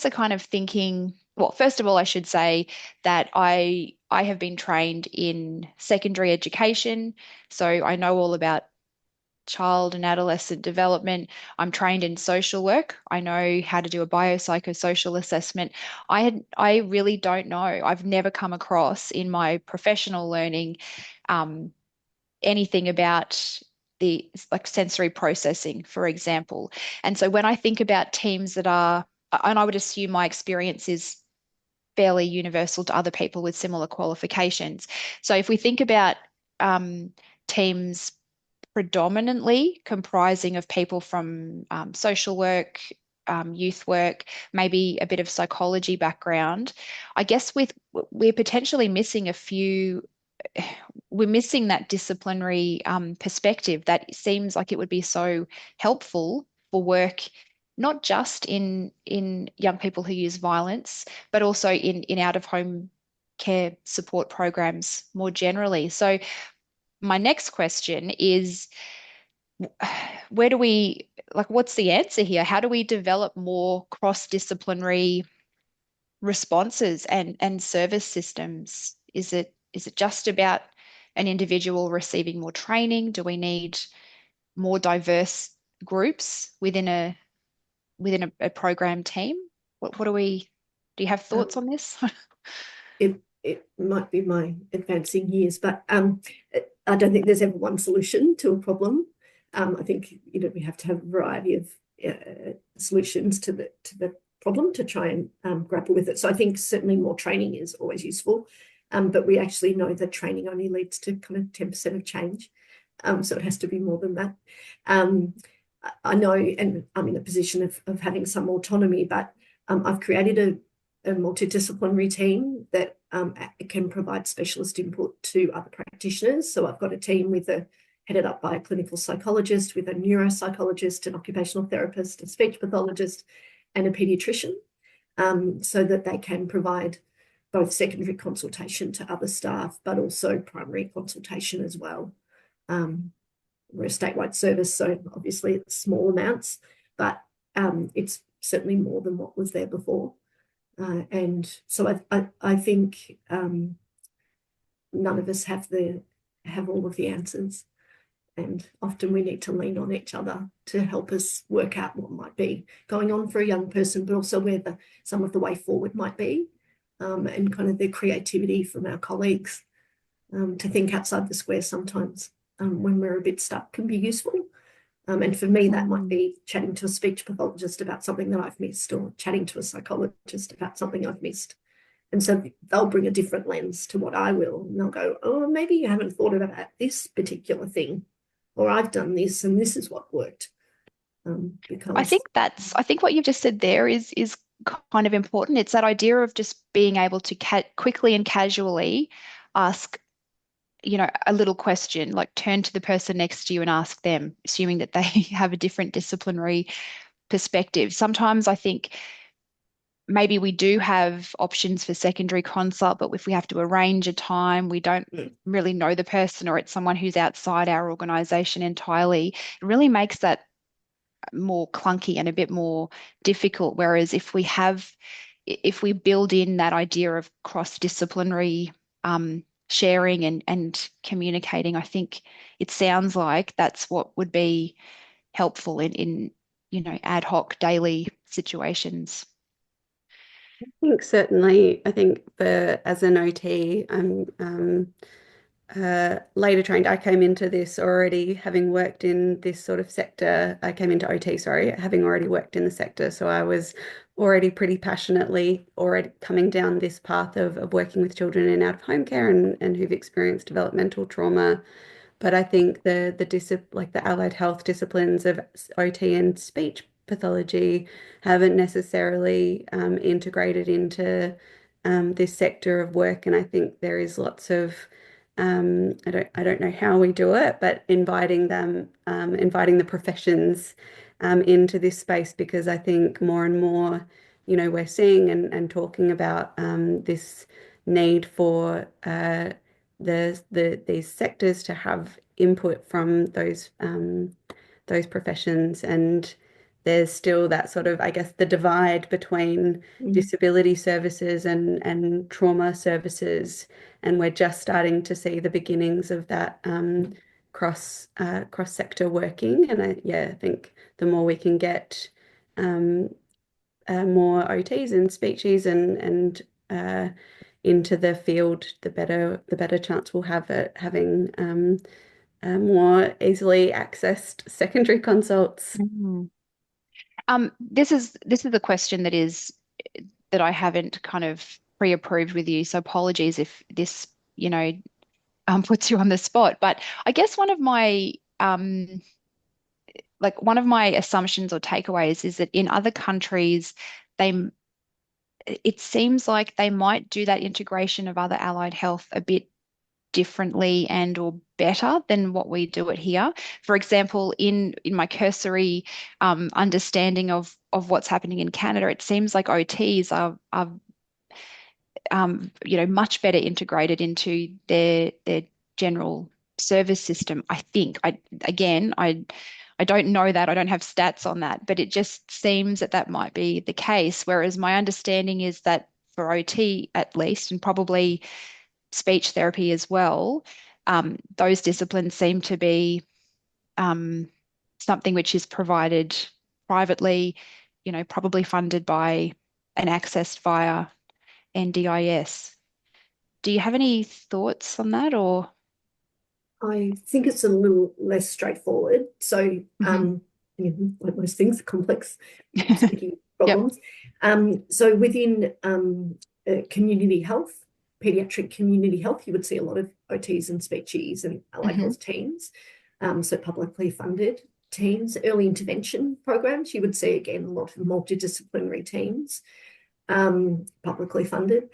kind of thinking. Well, first of all, I should say that I have been trained in secondary education, so I know all about child and adolescent development. I'm trained in social work. I know how to do a biopsychosocial assessment. I really don't know. I've never come across in my professional learning anything about the sensory processing, for example. And so when I think about teams that are, and I would assume my experience is fairly universal to other people with similar qualifications. So if we think about teams predominantly comprising of people from social work, youth work, maybe a bit of psychology background, I guess we're potentially missing we're missing that disciplinary perspective that seems like it would be so helpful for work, not just in young people who use violence, but also in out-of-home care support programs more generally. So my next question is, what's the answer here? How do we develop more cross-disciplinary responses and service systems? Is it just about an individual receiving more training? Do we need more diverse groups within a program team? Do you have thoughts on this? It might be my advancing years, but I don't think there's ever one solution to a problem. I think we have to have a variety of solutions to the problem to try and grapple with it. So I think certainly more training is always useful, but we actually know that training only leads to kind of 10% of change. So it has to be more than that. I know, and I'm in a position of having some autonomy, but I've created a multidisciplinary team that can provide specialist input to other practitioners. So I've got a team headed up by a clinical psychologist, with a neuropsychologist, an occupational therapist, a speech pathologist, and a paediatrician, so that they can provide both secondary consultation to other staff, but also primary consultation as well. We're a statewide service, so obviously it's small amounts, but it's certainly more than what was there before. And so I think none of us have all of the answers. And often we need to lean on each other to help us work out what might be going on for a young person, but also where some of the way forward might be, and kind of the creativity from our colleagues to think outside the square sometimes when we're a bit stuck can be useful. And for me, that might be chatting to a speech pathologist about something that I've missed, or chatting to a psychologist about something I've missed. And so they'll bring a different lens to what I will, and they'll go, oh, maybe you haven't thought about this particular thing, or I've done this and this is what worked. Because I think what you've just said there is kind of important. It's that idea of just being able to quickly and casually ask, a little question, like turn to the person next to you and ask them, assuming that they have a different disciplinary perspective. Sometimes I think maybe we do have options for secondary consult, but if we have to arrange a time, we don't really know the person, or it's someone who's outside our organisation entirely, it really makes that more clunky and a bit more difficult. Whereas if we build in that idea of cross-disciplinary sharing and communicating, I think it sounds like that's what would be helpful in ad hoc daily situations. I think certainly, as an OT, I'm later trained. I came into this already having worked in this sort of sector. I came into OT, sorry, having already worked in the sector. So I was already pretty passionately already coming down this path of working with children in out of home care and who've experienced developmental trauma. But I think the allied health disciplines of OT and speech pathology haven't necessarily integrated into this sector of work, and I think there is lots of I don't know how we do it, but inviting the professions into this space, because I think more and more, we're seeing and talking about this need for these sectors to have input from those professions, and there's still that sort of, I guess, the divide between disability services and trauma services, and we're just starting to see the beginnings of that cross sector working. And I think the more we can get more OTs and speechies and into the field, the better chance we'll have at having more easily accessed secondary consults. This is a question that I haven't kind of pre-approved with you, so apologies if this, puts you on the spot. But I guess one of my assumptions or takeaways is that in other countries, it seems like they might do that integration of other allied health a bit differently and or better than what we do it here. For example, in my cursory understanding of what's happening in Canada, it seems like OTs are much better integrated into their general service system. I think. I don't know that. I don't have stats on that, but it just seems that might be the case. Whereas my understanding is that for OT at least, and probably speech therapy as well, those disciplines seem to be something which is provided privately, probably funded by and accessed via NDIS. Do you have any thoughts on that, or? I think it's a little less straightforward. So, like most things, complex speaking problems. So within community health, pediatric community health, you would see a lot of OTs and speechies and allied health teams. So publicly funded teams, early intervention programs, you would see again a lot of multidisciplinary teams, publicly funded.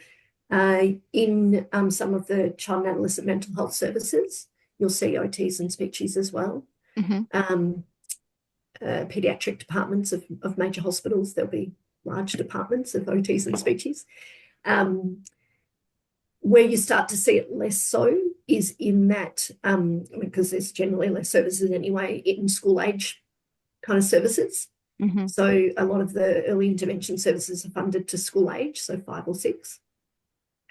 In some of the child and adolescent mental health services, you'll see OTs and speechies as well. Pediatric departments of major hospitals, there'll be large departments of OTs and speechies. Where you start to see it less so is in that, because there's generally less services anyway, in school age kind of services. So a lot of the early intervention services are funded to school age, so 5 or 6.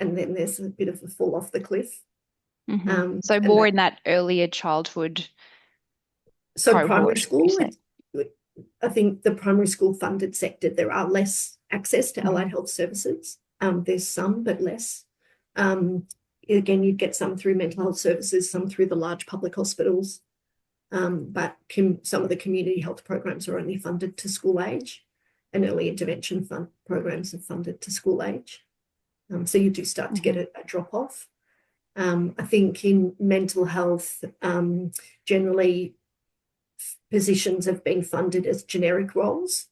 And then there's a bit of a fall off the cliff. So more in that earlier childhood So primary cohort, you school, said? I think the primary school funded sector, there are less access to Mm-hmm. allied health services. There's some, but less. Again, you'd get some through mental health services, some through the large public hospitals. But some of the community health programs are only funded to school age, and early intervention programs are funded to school age. So you do start to get a drop off. I think in mental health, generally positions have been funded as generic roles.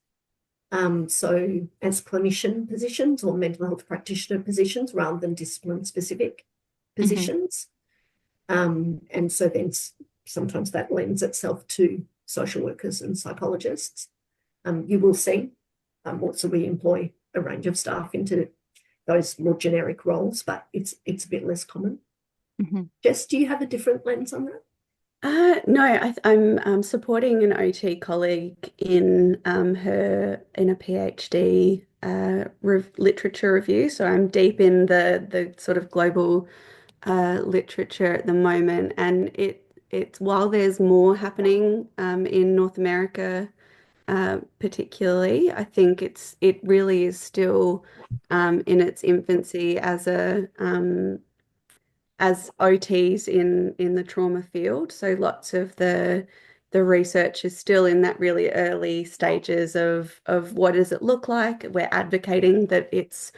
So as clinician positions or mental health practitioner positions rather than discipline specific positions. And so then sometimes that lends itself to social workers and psychologists. You will see also we employ a range of staff into those more generic roles, but it's a bit less common. Jess, do you have a different lens on that? No, I'm supporting an OT colleague in her in a PhD literature review. So I'm deep in the sort of global literature at the moment, and it's while there's more happening in North America, particularly, I think it really is still in its infancy as OTs in the trauma field. So lots of the research is still in that really early stages of what does it look like. We're advocating that it's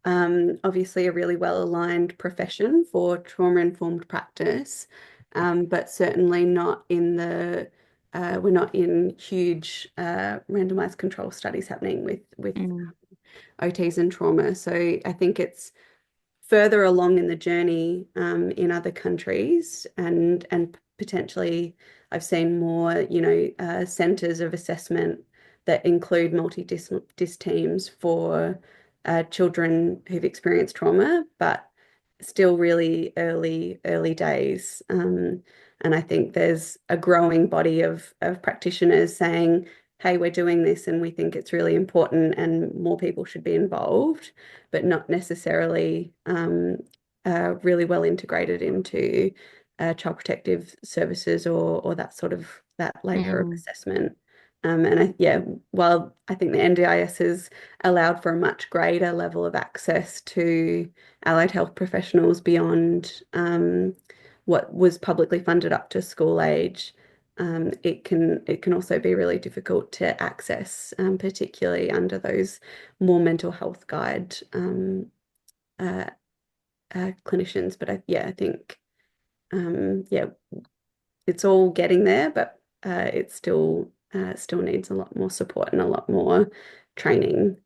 obviously a really well-aligned profession for trauma-informed practice, but certainly not in we're not in huge randomized control studies happening with OTs and trauma. So I think it's further along in the journey in other countries, and potentially I've seen more, centers of assessment that include multi-dis teams for children who've experienced trauma, but still really early days. And I think there's a growing body of practitioners saying, hey, we're doing this and we think it's really important and more people should be involved, but not necessarily really well integrated into child protective services or that layer of assessment. While I think the NDIS has allowed for a much greater level of access to allied health professionals beyond what was publicly funded up to school age, it can also be really difficult to access, particularly under those more mental health guide clinicians. But I think it's all getting there, but it still needs a lot more support and a lot more training,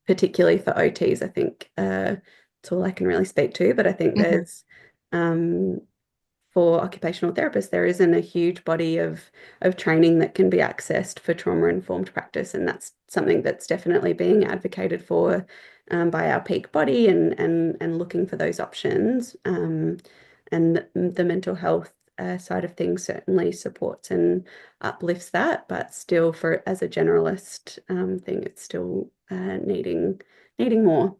particularly for OTs. I think it's all I can really speak to, but I think there's for occupational therapists, there isn't a huge body of training that can be accessed for trauma-informed practice, and that's something that's definitely being advocated for by our peak body and looking for those options. And the mental health side of things certainly supports and uplifts that, but still, as a generalist thing, it's still needing more.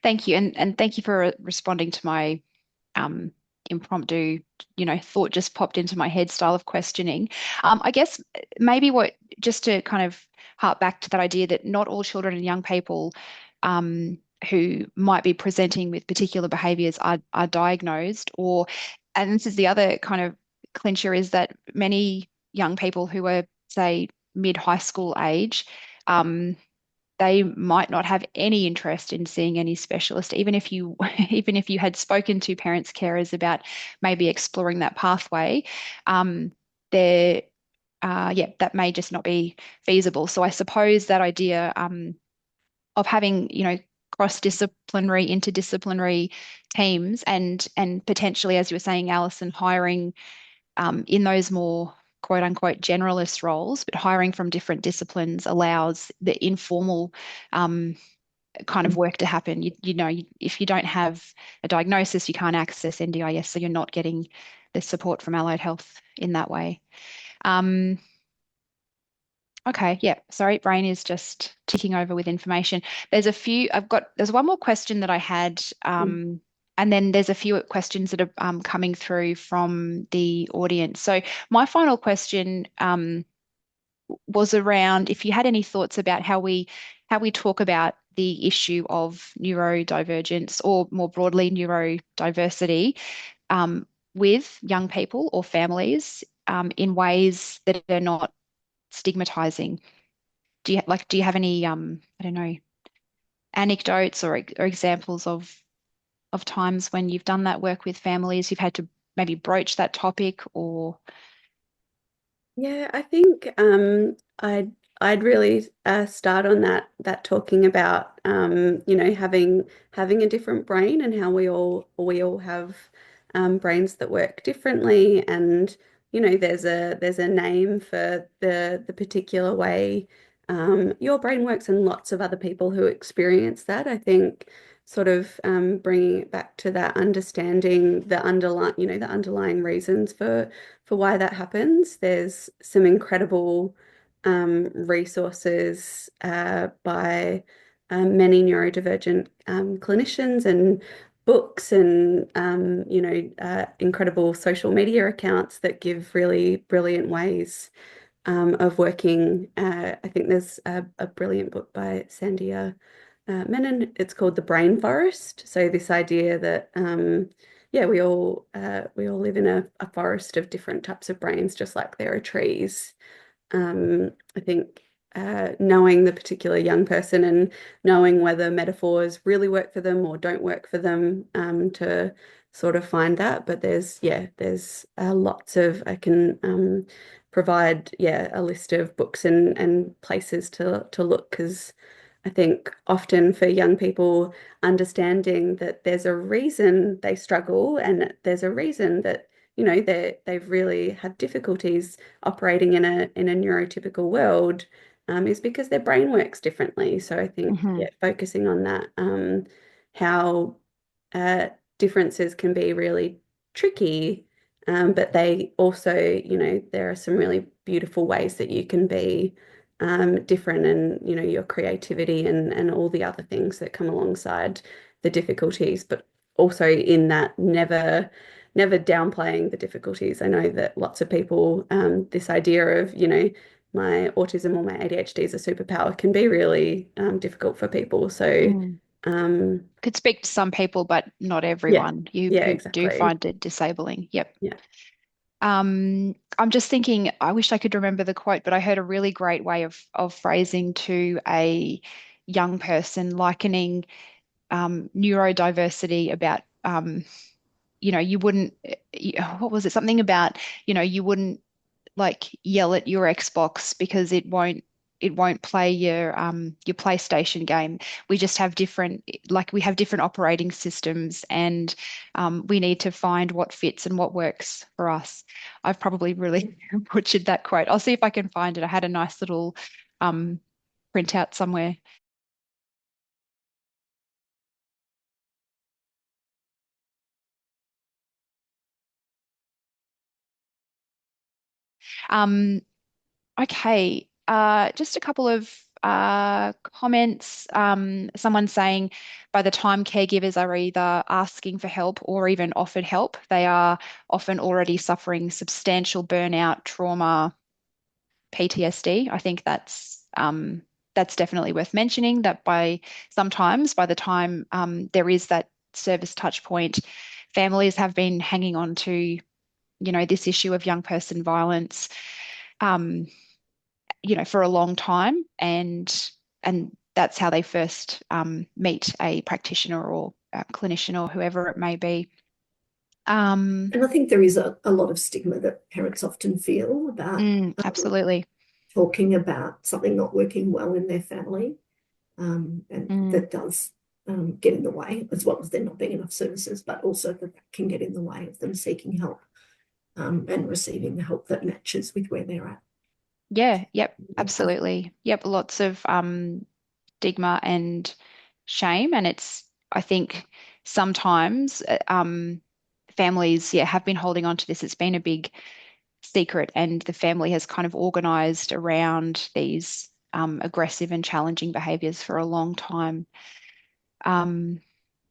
Thank you, and thank you for responding to my impromptu, thought just popped into my head style of questioning. I guess maybe just to kind of hark back to that idea that not all children and young people who might be presenting with particular behaviours are diagnosed, and this is the other kind of clincher, is that many young people who are, say, mid-high school age, they might not have any interest in seeing any specialist, even if you had spoken to parents, carers about maybe exploring that pathway. That may just not be feasible. So I suppose that idea of having, cross-disciplinary, interdisciplinary teams and potentially, as you were saying, Alison, hiring in those more quote unquote generalist roles, but hiring from different disciplines allows the informal kind of work to happen. If you don't have a diagnosis, you can't access NDIS, so you're not getting the support from allied health in that way. Okay, yeah, sorry, brain is just ticking over with information. There's one more question that I had And then there's a few questions that are coming through from the audience. So my final question was around if you had any thoughts about how we talk about the issue of neurodivergence or more broadly neurodiversity with young people or families in ways that are not stigmatizing. Do you have any I don't know, anecdotes or examples of times when you've done that work with families, you've had to maybe broach that topic or Yeah, I think I'd really start on that talking about having a different brain and how we all have brains that work differently, and there's a name for the particular way your brain works, and lots of other people who experience that. I think sort of bringing it back to that understanding the underlying reasons for why that happens. There's some incredible resources by many neurodivergent clinicians, and books, and incredible social media accounts that give really brilliant ways of working. I think there's a brilliant book by Sandia Menon. It's called The Brain Forest. So this idea that yeah, we all live in a forest of different types of brains, just like there are trees. I think knowing the particular young person and knowing whether metaphors really work for them or don't work for them, to sort of find that. But there's lots of, I can provide a list of books and places to look, because I think often for young people, understanding that there's a reason they struggle, and there's a reason that they've really had difficulties operating in a neurotypical world, is because their brain works differently. So I think focusing on that, how uh, differences can be really tricky, but they also, there are some really beautiful ways that you can be different, and your creativity and all the other things that come alongside the difficulties, but also in that never downplaying the difficulties. I know that lots of people, this idea of, my autism or my ADHD is a superpower can be really difficult for people. So, could speak to some people, but not yeah, everyone. You yeah, who do exactly. find it disabling. Yep. Yeah. I'm just thinking, I wish I could remember the quote, but I heard a really great way of phrasing to a young person, likening neurodiversity about you wouldn't what was it? Something about, you wouldn't like yell at your Xbox because it won't play your PlayStation game. We just have we have different operating systems, and we need to find what fits and what works for us. I've probably really butchered that quote. I'll see if I can find it. I had a nice little um, printout somewhere. Um, Okay, just a couple of comments. Someone saying by the time caregivers are either asking for help or even offered help, they are often already suffering substantial burnout, trauma, PTSD. I think that's definitely worth mentioning, that sometimes by the time there is that service touch point, families have been hanging on to, this issue of young person violence. Um, for a long time, and that's how they first meet a practitioner or a clinician or whoever it may be. And I think there is a lot of stigma that parents often feel about Absolutely. talking about something not working well in their family, and that does get in the way, as well as there not being enough services, but also that can get in the way of them seeking help and receiving the help that matches with where they're at. Yeah, yep, absolutely. Yep, lots of stigma and shame, and I think sometimes families, have been holding on to this. It's been a big secret, and the family has kind of organized around these aggressive and challenging behaviors for a long time. Um,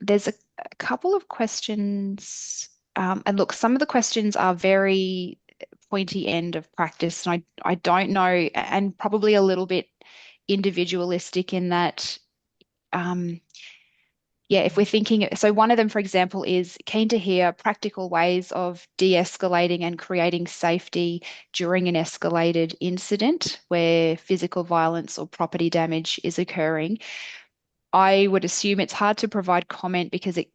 There's a couple of questions, and look, some of the questions are very pointy end of practice, and I don't know, and probably a little bit individualistic in that. Yeah, if we're thinking, so one of them, for example, is keen to hear practical ways of de-escalating and creating safety during an escalated incident where physical violence or property damage is occurring. I would assume it's hard to provide comment because it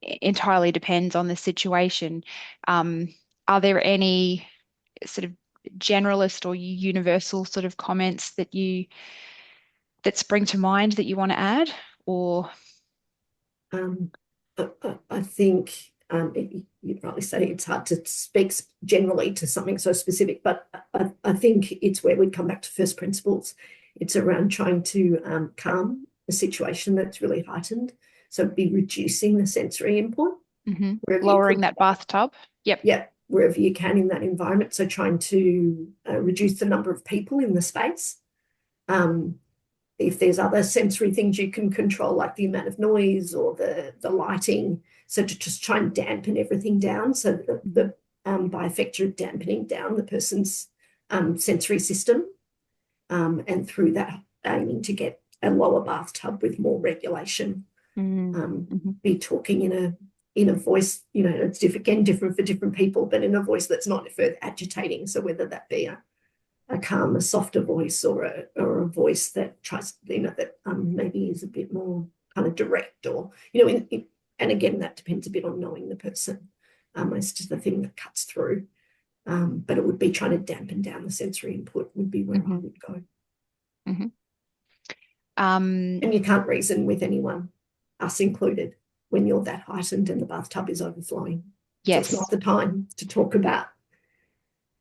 entirely depends on the situation. Um, are there any sort of generalist or universal sort of comments that spring to mind that you want to add? Or Um, I think you'd probably say it's hard to speak generally to something so specific, but I think it's where we come back to first principles. It's around trying to calm a situation that's really heightened. So be reducing the sensory input. lowering that bathtub. Yep. Yeah, wherever you can in that environment. So trying to reduce the number of people in the space. If there's other sensory things you can control, like the amount of noise or the lighting, so to just try and dampen everything down, so that by effect of dampening down the person's sensory system, and through that aiming to get a lower bathtub with more regulation. Be talking in a voice, it's different for different people, but in a voice that's not further agitating. So whether that be a calmer, softer voice, or a voice that tries, that maybe is a bit more kind of direct, or and again that depends a bit on knowing the person. It's just the thing that cuts through. But it would be trying to dampen down the sensory input would be where I would go. And you can't reason with anyone, us included, when you're that heightened and the bathtub is overflowing. Yes. So it's not the time to talk about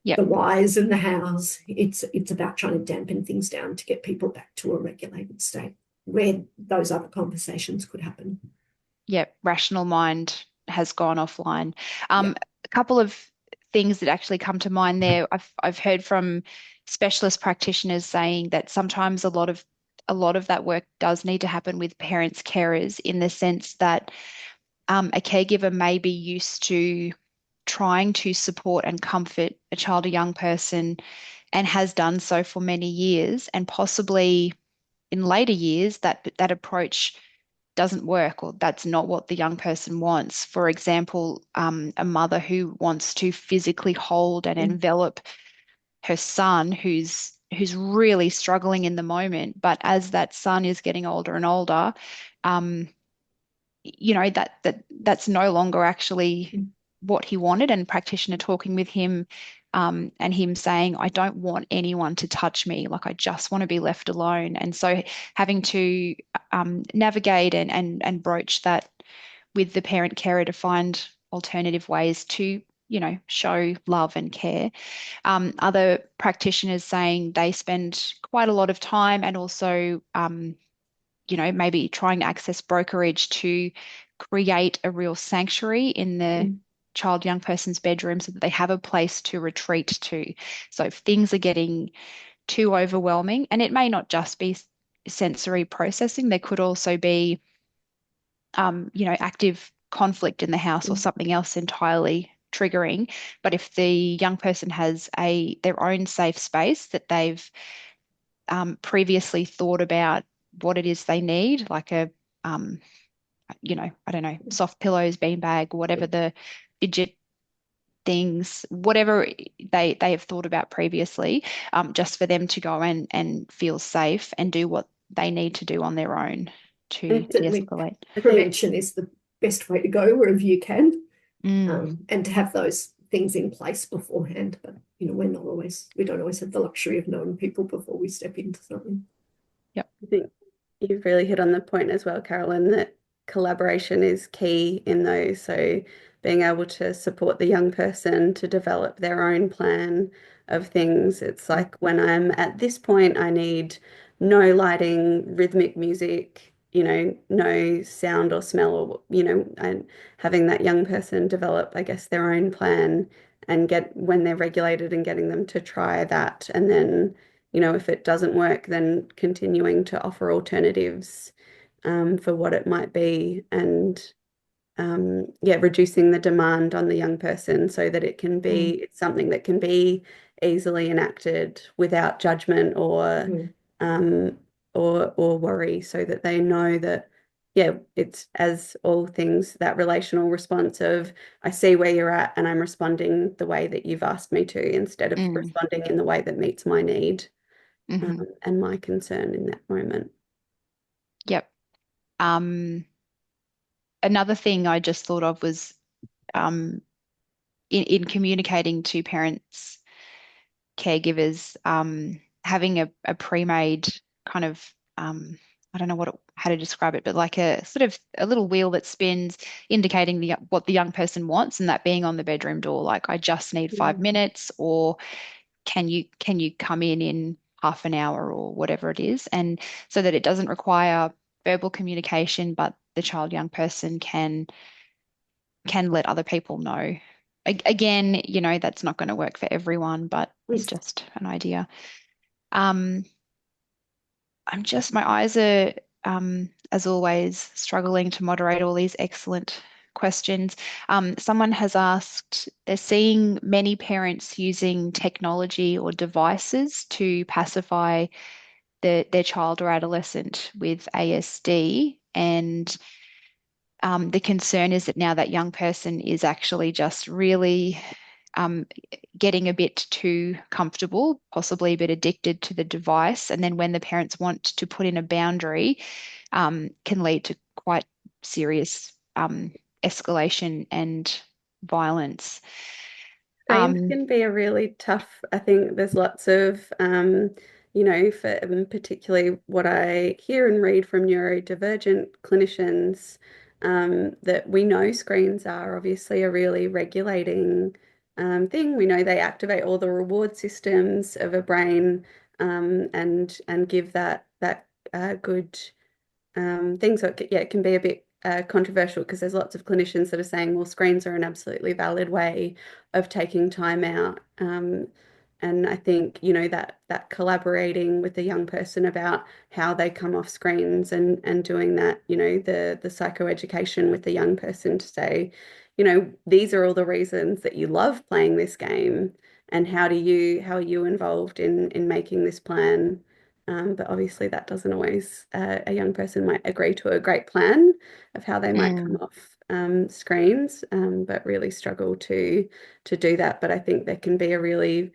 the whys and the hows. It's about trying to dampen things down to get people back to a regulated state where those other conversations could happen. Rational mind has gone offline. A couple of things that actually come to mind there. I've heard from specialist practitioners saying that sometimes a lot of that work does need to happen with parents, carers, in the sense that a caregiver may be used to trying to support and comfort a child or young person and has done so for many years, and possibly in later years that approach doesn't work, or that's not what the young person wants. For example, a mother who wants to physically hold and envelop her son who's really struggling in the moment, but as that son is getting older and older, that's no longer actually what he wanted, and practitioner talking with him, and him saying, I don't want anyone to touch me, like I just want to be left alone. And so having to navigate and broach that with the parent carer to find alternative ways to show love and care. Other practitioners saying they spend quite a lot of time and also maybe trying to access brokerage to create a real sanctuary in the child, young person's bedroom so that they have a place to retreat to. So if things are getting too overwhelming, and it may not just be sensory processing, there could also be, active conflict in the house or something else entirely triggering. But if the young person has their own safe space that they've previously thought about what it is they need, like I don't know, soft pillows, beanbag, whatever the fidget things, whatever they have thought about previously, just for them to go and feel safe and do what they need to do on their own to de-escalate. Prevention is the best way to go wherever you can, and to have those things in place beforehand. But we don't always have the luxury of knowing people before we step into something. Yep. I think you've really hit on the point as well, Carolyn, that collaboration is key in those. So being able to support the young person to develop their own plan of things. It's like, when I'm at this point, I need no lighting, rhythmic music, no sound or smell, or, and having that young person develop, I guess, their own plan and when they're regulated and getting them to try that. And then, if it doesn't work, then continuing to offer alternatives for what it might be, and reducing the demand on the young person so that it can be it's something that can be easily enacted without judgment or worry, so that they know that it's, as all things, that relational response of, I see where you're at and I'm responding the way that you've asked me to, instead of responding in the way that meets my need and my concern in that moment. Yep. Another thing I just thought of was in communicating to parents, caregivers, having a pre-made kind of I don't know how to describe it, but like a sort of a little wheel that spins, indicating what the young person wants, and that being on the bedroom door, like, I just need 5 minutes, or can you come in half an hour, or whatever it is, and so that it doesn't require verbal communication, but the young person can let other people know. Again, that's not going to work for everyone, but it's just an idea. My eyes are, as always, struggling to moderate all these excellent questions. Someone has asked, they're seeing many parents using technology or devices to pacify their child or adolescent with ASD, and the concern is that now that young person is actually just really getting a bit too comfortable, possibly a bit addicted to the device. And then when the parents want to put in a boundary, can lead to quite serious escalation and violence. Screens can be a really tough, I think there's lots of, for particularly what I hear and read from neurodivergent clinicians, that we know screens are obviously a really regulating thing. We know they activate all the reward systems of a brain, and give that good thing. So it can be a bit controversial, because there's lots of clinicians that are saying, well, screens are an absolutely valid way of taking time out. And I think, that collaborating with the young person about how they come off screens, and doing that, the psychoeducation with the young person to say, these are all the reasons that you love playing this game, and how are you involved in making this plan? But obviously that doesn't always, a young person might agree to a great plan of how they might come off screens, but really struggle to do that. But I think there can be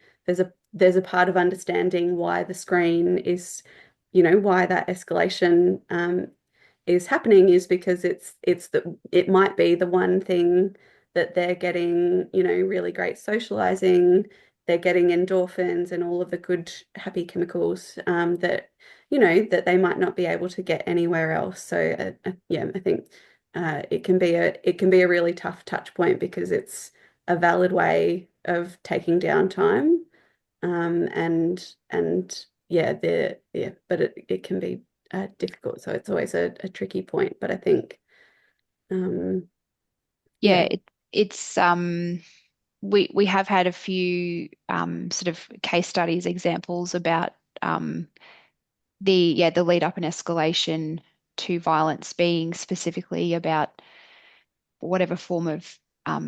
there's a part of understanding why the screen is, why that escalation is happening, is because it might be the one thing that they're getting, really great socializing. They're getting endorphins and all of the good happy chemicals, that they might not be able to get anywhere else. So I think it can be a really tough touch point, because it's a valid way of taking down time, and but it can be difficult. So it's always a tricky point. But I think, it's we have had a few sort of case studies, examples about the lead up and escalation to violence being specifically about whatever form of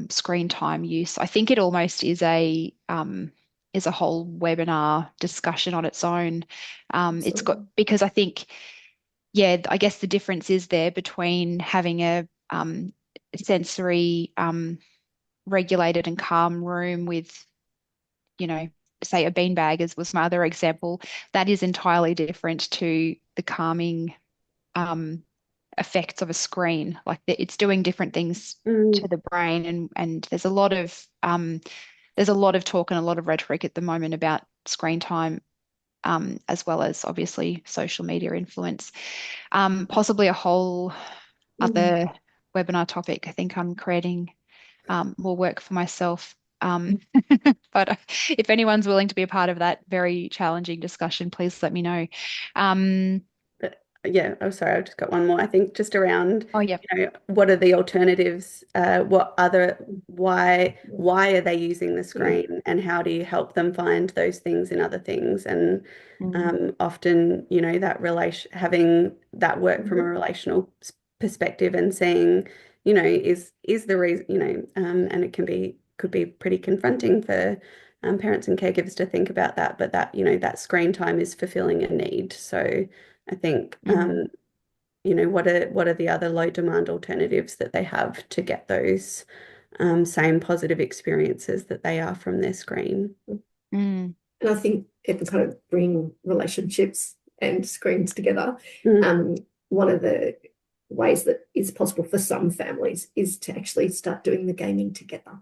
screen time use. I think it almost is a whole webinar discussion on its own. Because I think, I guess the difference is there between having a sensory regulated and calm room with, say a beanbag, as was my other example. That is entirely different to the calming effects of a screen. Like, it's doing different things to the brain, and there's a lot of talk and a lot of rhetoric at the moment about screen time, as well as obviously social media influence. Possibly a whole other webinar topic. I think I'm creating more work for myself. But if anyone's willing to be a part of that very challenging discussion, please let me know. yeah, oh sorry, I've just got one more. I think just around, Oh, yeah. what are the alternatives? Why are they using the screen, and how do you help them find those things in other things? And often, that having that work from a relational perspective and seeing, is the reason, and it could be pretty confronting for parents and caregivers to think about that, but that screen time is fulfilling a need. So I think, what are the other low demand alternatives that they have to get those same positive experiences that they are from their screen? Mm. And I think it can kind of bring relationships and screens together. One of the ways that is possible for some families is to actually start doing the gaming together.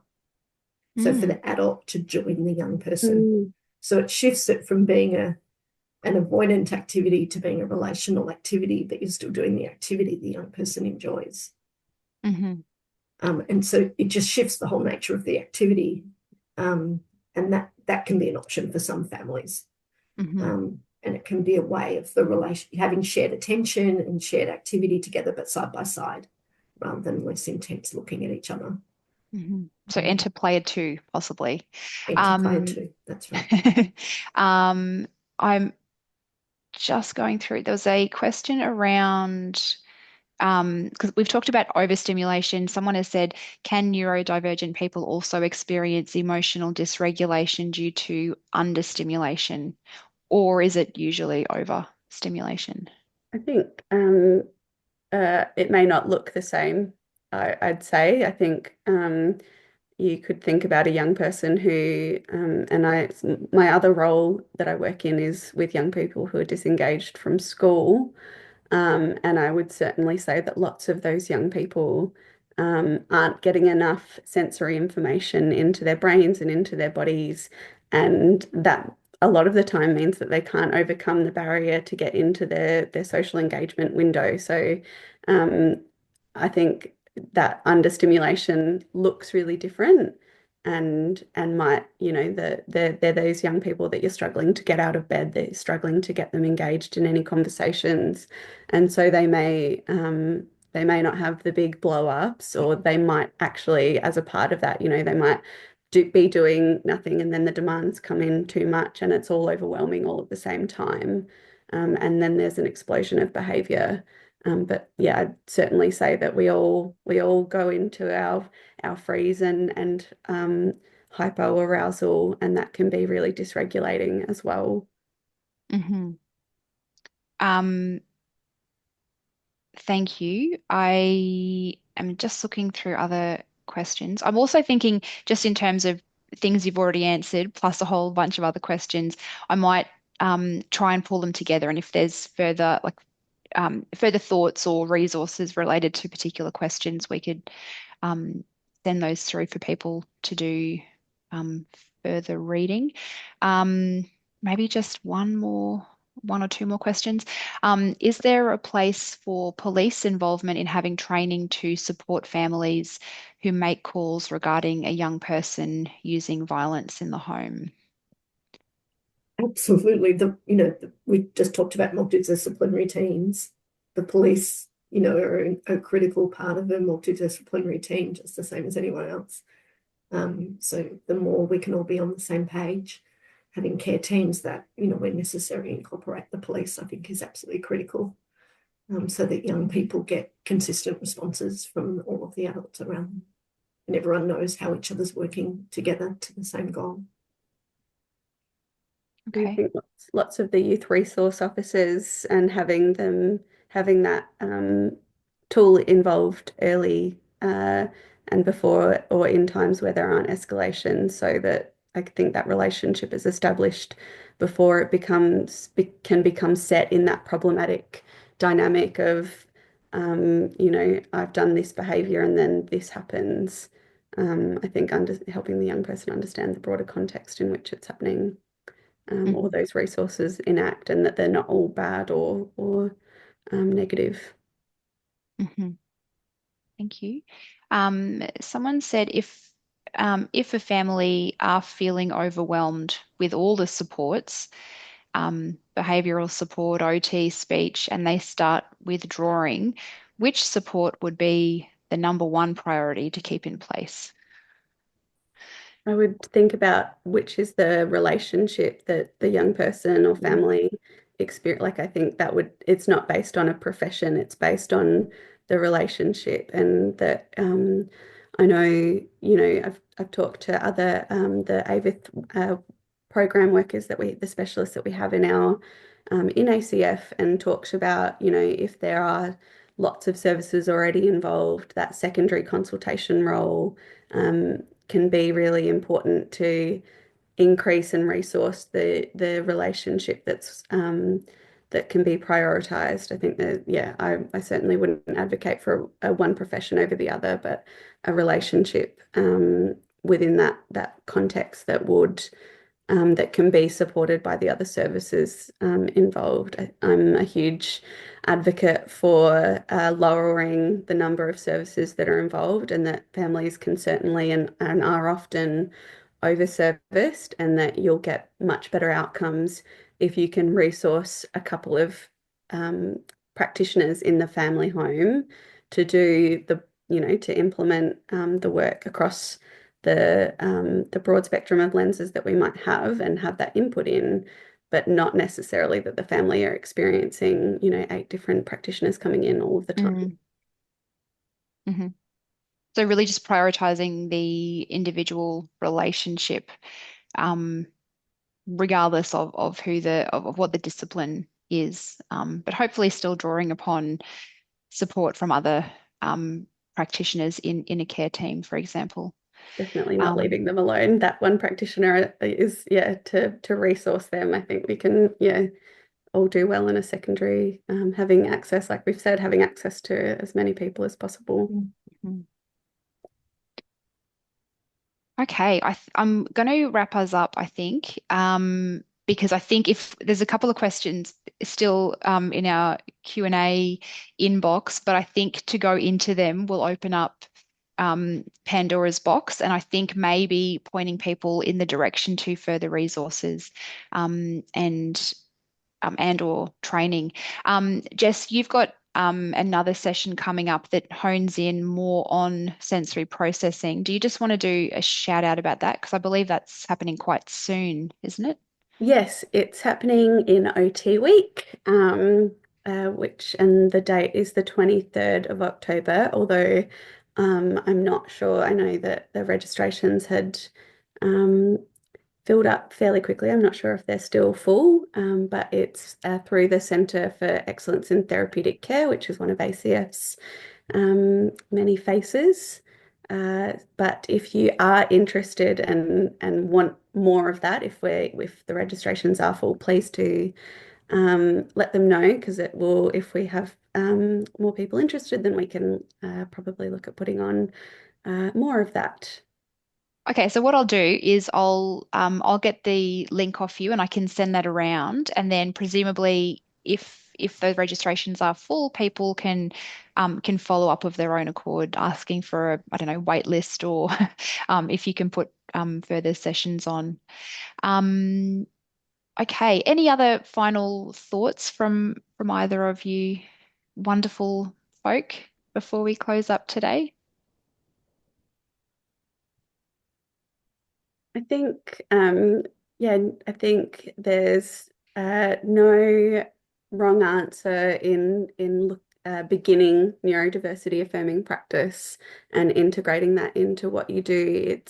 So for the adult to join the young person. So it shifts it from being an avoidant activity to being a relational activity, but you're still doing the activity the young person enjoys. And so it just shifts the whole nature of the activity. And that can be an option for some families. And it can be a way of the relation having shared attention and shared activity together, but side by side, rather than less intense looking at each other. So enter player two, possibly. Enter player two, that's right. I'm just going through, there was a question around, because we've talked about overstimulation. Someone has said, can neurodivergent people also experience emotional dysregulation due to understimulation, or is it usually overstimulation? I think it may not look the same, I'd say. I think you could think about a young person who, my other role that I work in is with young people who are disengaged from school. And I would certainly say that lots of those young people aren't getting enough sensory information into their brains and into their bodies. And that a lot of the time means that they can't overcome the barrier to get into their social engagement window. So I think that understimulation looks really different, and might, they're those young people that you're struggling to get out of bed, they're struggling to get them engaged in any conversations. And so they may not have the big blow ups, or they might actually, as a part of that, they might be doing nothing, and then the demands come in too much and it's all overwhelming all at the same time. And then there's an explosion of behavior. But yeah, I'd certainly say that we all go into our freeze and hypoarousal, and that can be really dysregulating as well. Um, Thank you. I am just looking through other questions. I'm also thinking, just in terms of things you've already answered, plus a whole bunch of other questions, I might try and pull them together. And if there's further thoughts or resources related to particular questions, we could send those through for people to do further reading. Maybe just one or two more questions. Is there a place for police involvement in having training to support families who make calls regarding a young person using violence in the home? Absolutely. We just talked about multidisciplinary teams. The police, are a critical part of a multidisciplinary team, just the same as anyone else. So the more we can all be on the same page, having care teams that, when necessary, incorporate the police, I think is absolutely critical. So that young people get consistent responses from all of the adults around them, and everyone knows how each other's working together to the same goal. I think lots of the youth resource officers, and having that tool involved early, and before, or in times where there aren't escalations, so that I think that relationship is established before it can become set in that problematic dynamic of, I've done this behavior and then this happens. I think helping the young person understand the broader context in which it's happening. All those resources enact, and that they're not all bad or negative. Thank you. Someone said, if a family are feeling overwhelmed with all the supports, behavioral support, OT, speech, and they start withdrawing, which support would be the number one priority to keep in place? I would think about which is the relationship that the young person or family experience. Like, I think that it's not based on a profession, it's based on the relationship. And that I know, I've talked to other the AVITH program workers the specialists that we have in our in ACF, and talks about, if there are lots of services already involved, that secondary consultation role can be really important to increase and resource the relationship that can be prioritized. I think that, yeah, I certainly wouldn't advocate for a one profession over the other, but a relationship within that context that can be supported by the other services involved. I'm a huge advocate for lowering the number of services that are involved, and that families can certainly and are often overserviced, and that you'll get much better outcomes if you can resource a couple of practitioners in the family home to do to implement the work across the broad spectrum of lenses that we might have, and have that input in, but not necessarily that the family are experiencing, 8 different practitioners coming in all of the time. Mm-hmm. So really just prioritizing the individual relationship, regardless of what the discipline is, but hopefully still drawing upon support from other practitioners in a care team, for example. Definitely not leaving them alone. That one practitioner is, to resource them. I think we can, all do well in a secondary, having access, like we've said, having access to as many people as possible. Mm-hmm. Okay, I'm going to wrap us up, I think, because I think if there's a couple of questions still in our Q&A inbox, but I think to go into them will open up Pandora's box, and I think maybe pointing people in the direction to further resources and or training. Jess, you've got another session coming up that hones in more on sensory processing. Do you just want to do a shout out about that? Because I believe that's happening quite soon, isn't it? Yes, it's happening in OT week, and the date is the 23rd of October, although I'm not sure. I know that the registrations had filled up fairly quickly. I'm not sure if they're still full, but it's through the Centre for Excellence in Therapeutic Care, which is one of ACF's many faces. But if you are interested and want more of that, if the registrations are full, please do let them know, because it will, if we have more people interested, then we can probably look at putting on more of that. Okay, so what I'll do is I'll get the link off you and I can send that around, and then presumably if those registrations are full, people can follow up of their own accord, asking for a, I don't know, wait list, or if you can put further sessions on. Um, okay, any other final thoughts from either of you wonderful folk before we close up today? I think, I think there's no wrong answer in beginning neurodiversity affirming practice and integrating that into what you do.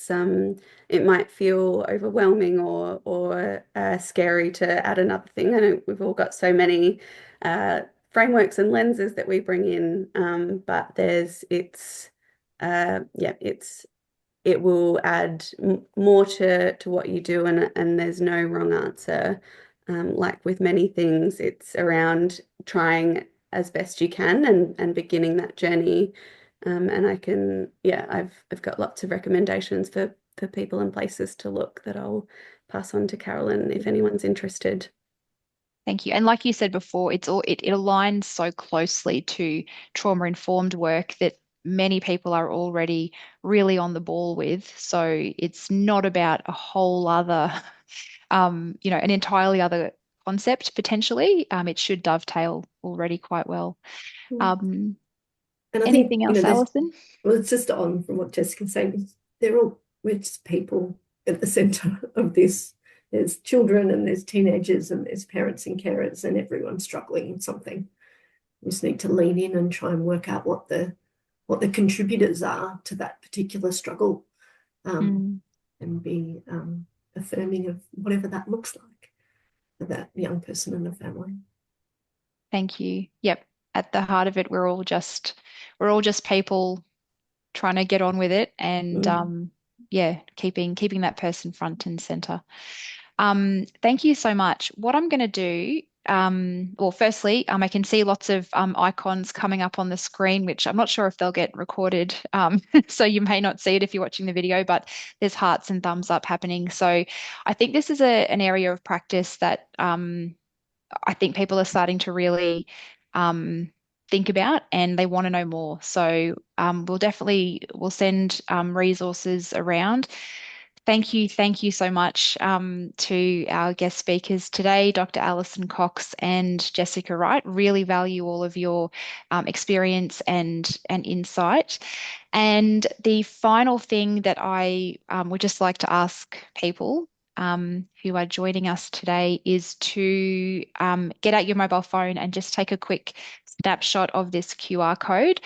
It might feel overwhelming or scary to add another thing. I know we've all got so many frameworks and lenses that we bring in, but it will add more to what you do, and there's no wrong answer. Like with many things, it's around trying as best you can and beginning that journey. And I've got lots of recommendations for people and places to look that I'll pass on to Carolyn if anyone's interested. Thank you. And like you said before, it aligns so closely to trauma-informed work that many people are already really on the ball with. So it's not about a whole other, an entirely other concept potentially, it should dovetail already quite well. And I think, Anything else, Alison? Well, it's just on from what Jessica's saying. We're just people at the centre of this. There's children and there's teenagers and there's parents and carers and everyone's struggling with something. We just need to lean in and try and work out what the contributors are to that particular struggle, and be affirming of whatever that looks like for that young person and the family. Thank you. Yep. At the heart of it, we're all just people trying to get on with it, and yeah, keeping that person front and center. Thank you so much. What I'm going to do, well, firstly, I can see lots of icons coming up on the screen, which I'm not sure if they'll get recorded. So you may not see it if you're watching the video, but there's hearts and thumbs up happening. So I think this is an area of practice that I think people are starting to really think about, and they want to know more. So we'll send resources around. Thank you so much to our guest speakers today, Dr. Allison Cox and Jessica Wright. Really value all of your experience and insight. And the final thing that I would just like to ask people who are joining us today is to get out your mobile phone and just take a quick snapshot of this QR code.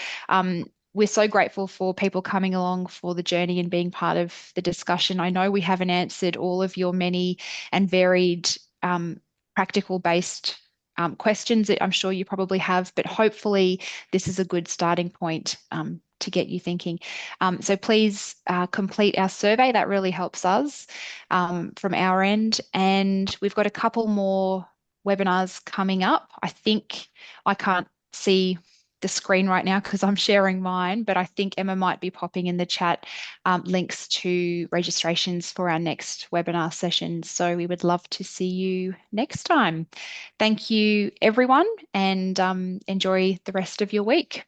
We're so grateful for people coming along for the journey and being part of the discussion. I know we haven't answered all of your many and varied practical-based questions that I'm sure you probably have, but hopefully this is a good starting point to get you thinking. So please complete our survey. That really helps us from our end. And we've got a couple more webinars coming up. I think I can't see the screen right now because I'm sharing mine, but I think Emma might be popping in the chat links to registrations for our next webinar sessions. So we would love to see you next time. Thank you, everyone, and enjoy the rest of your week.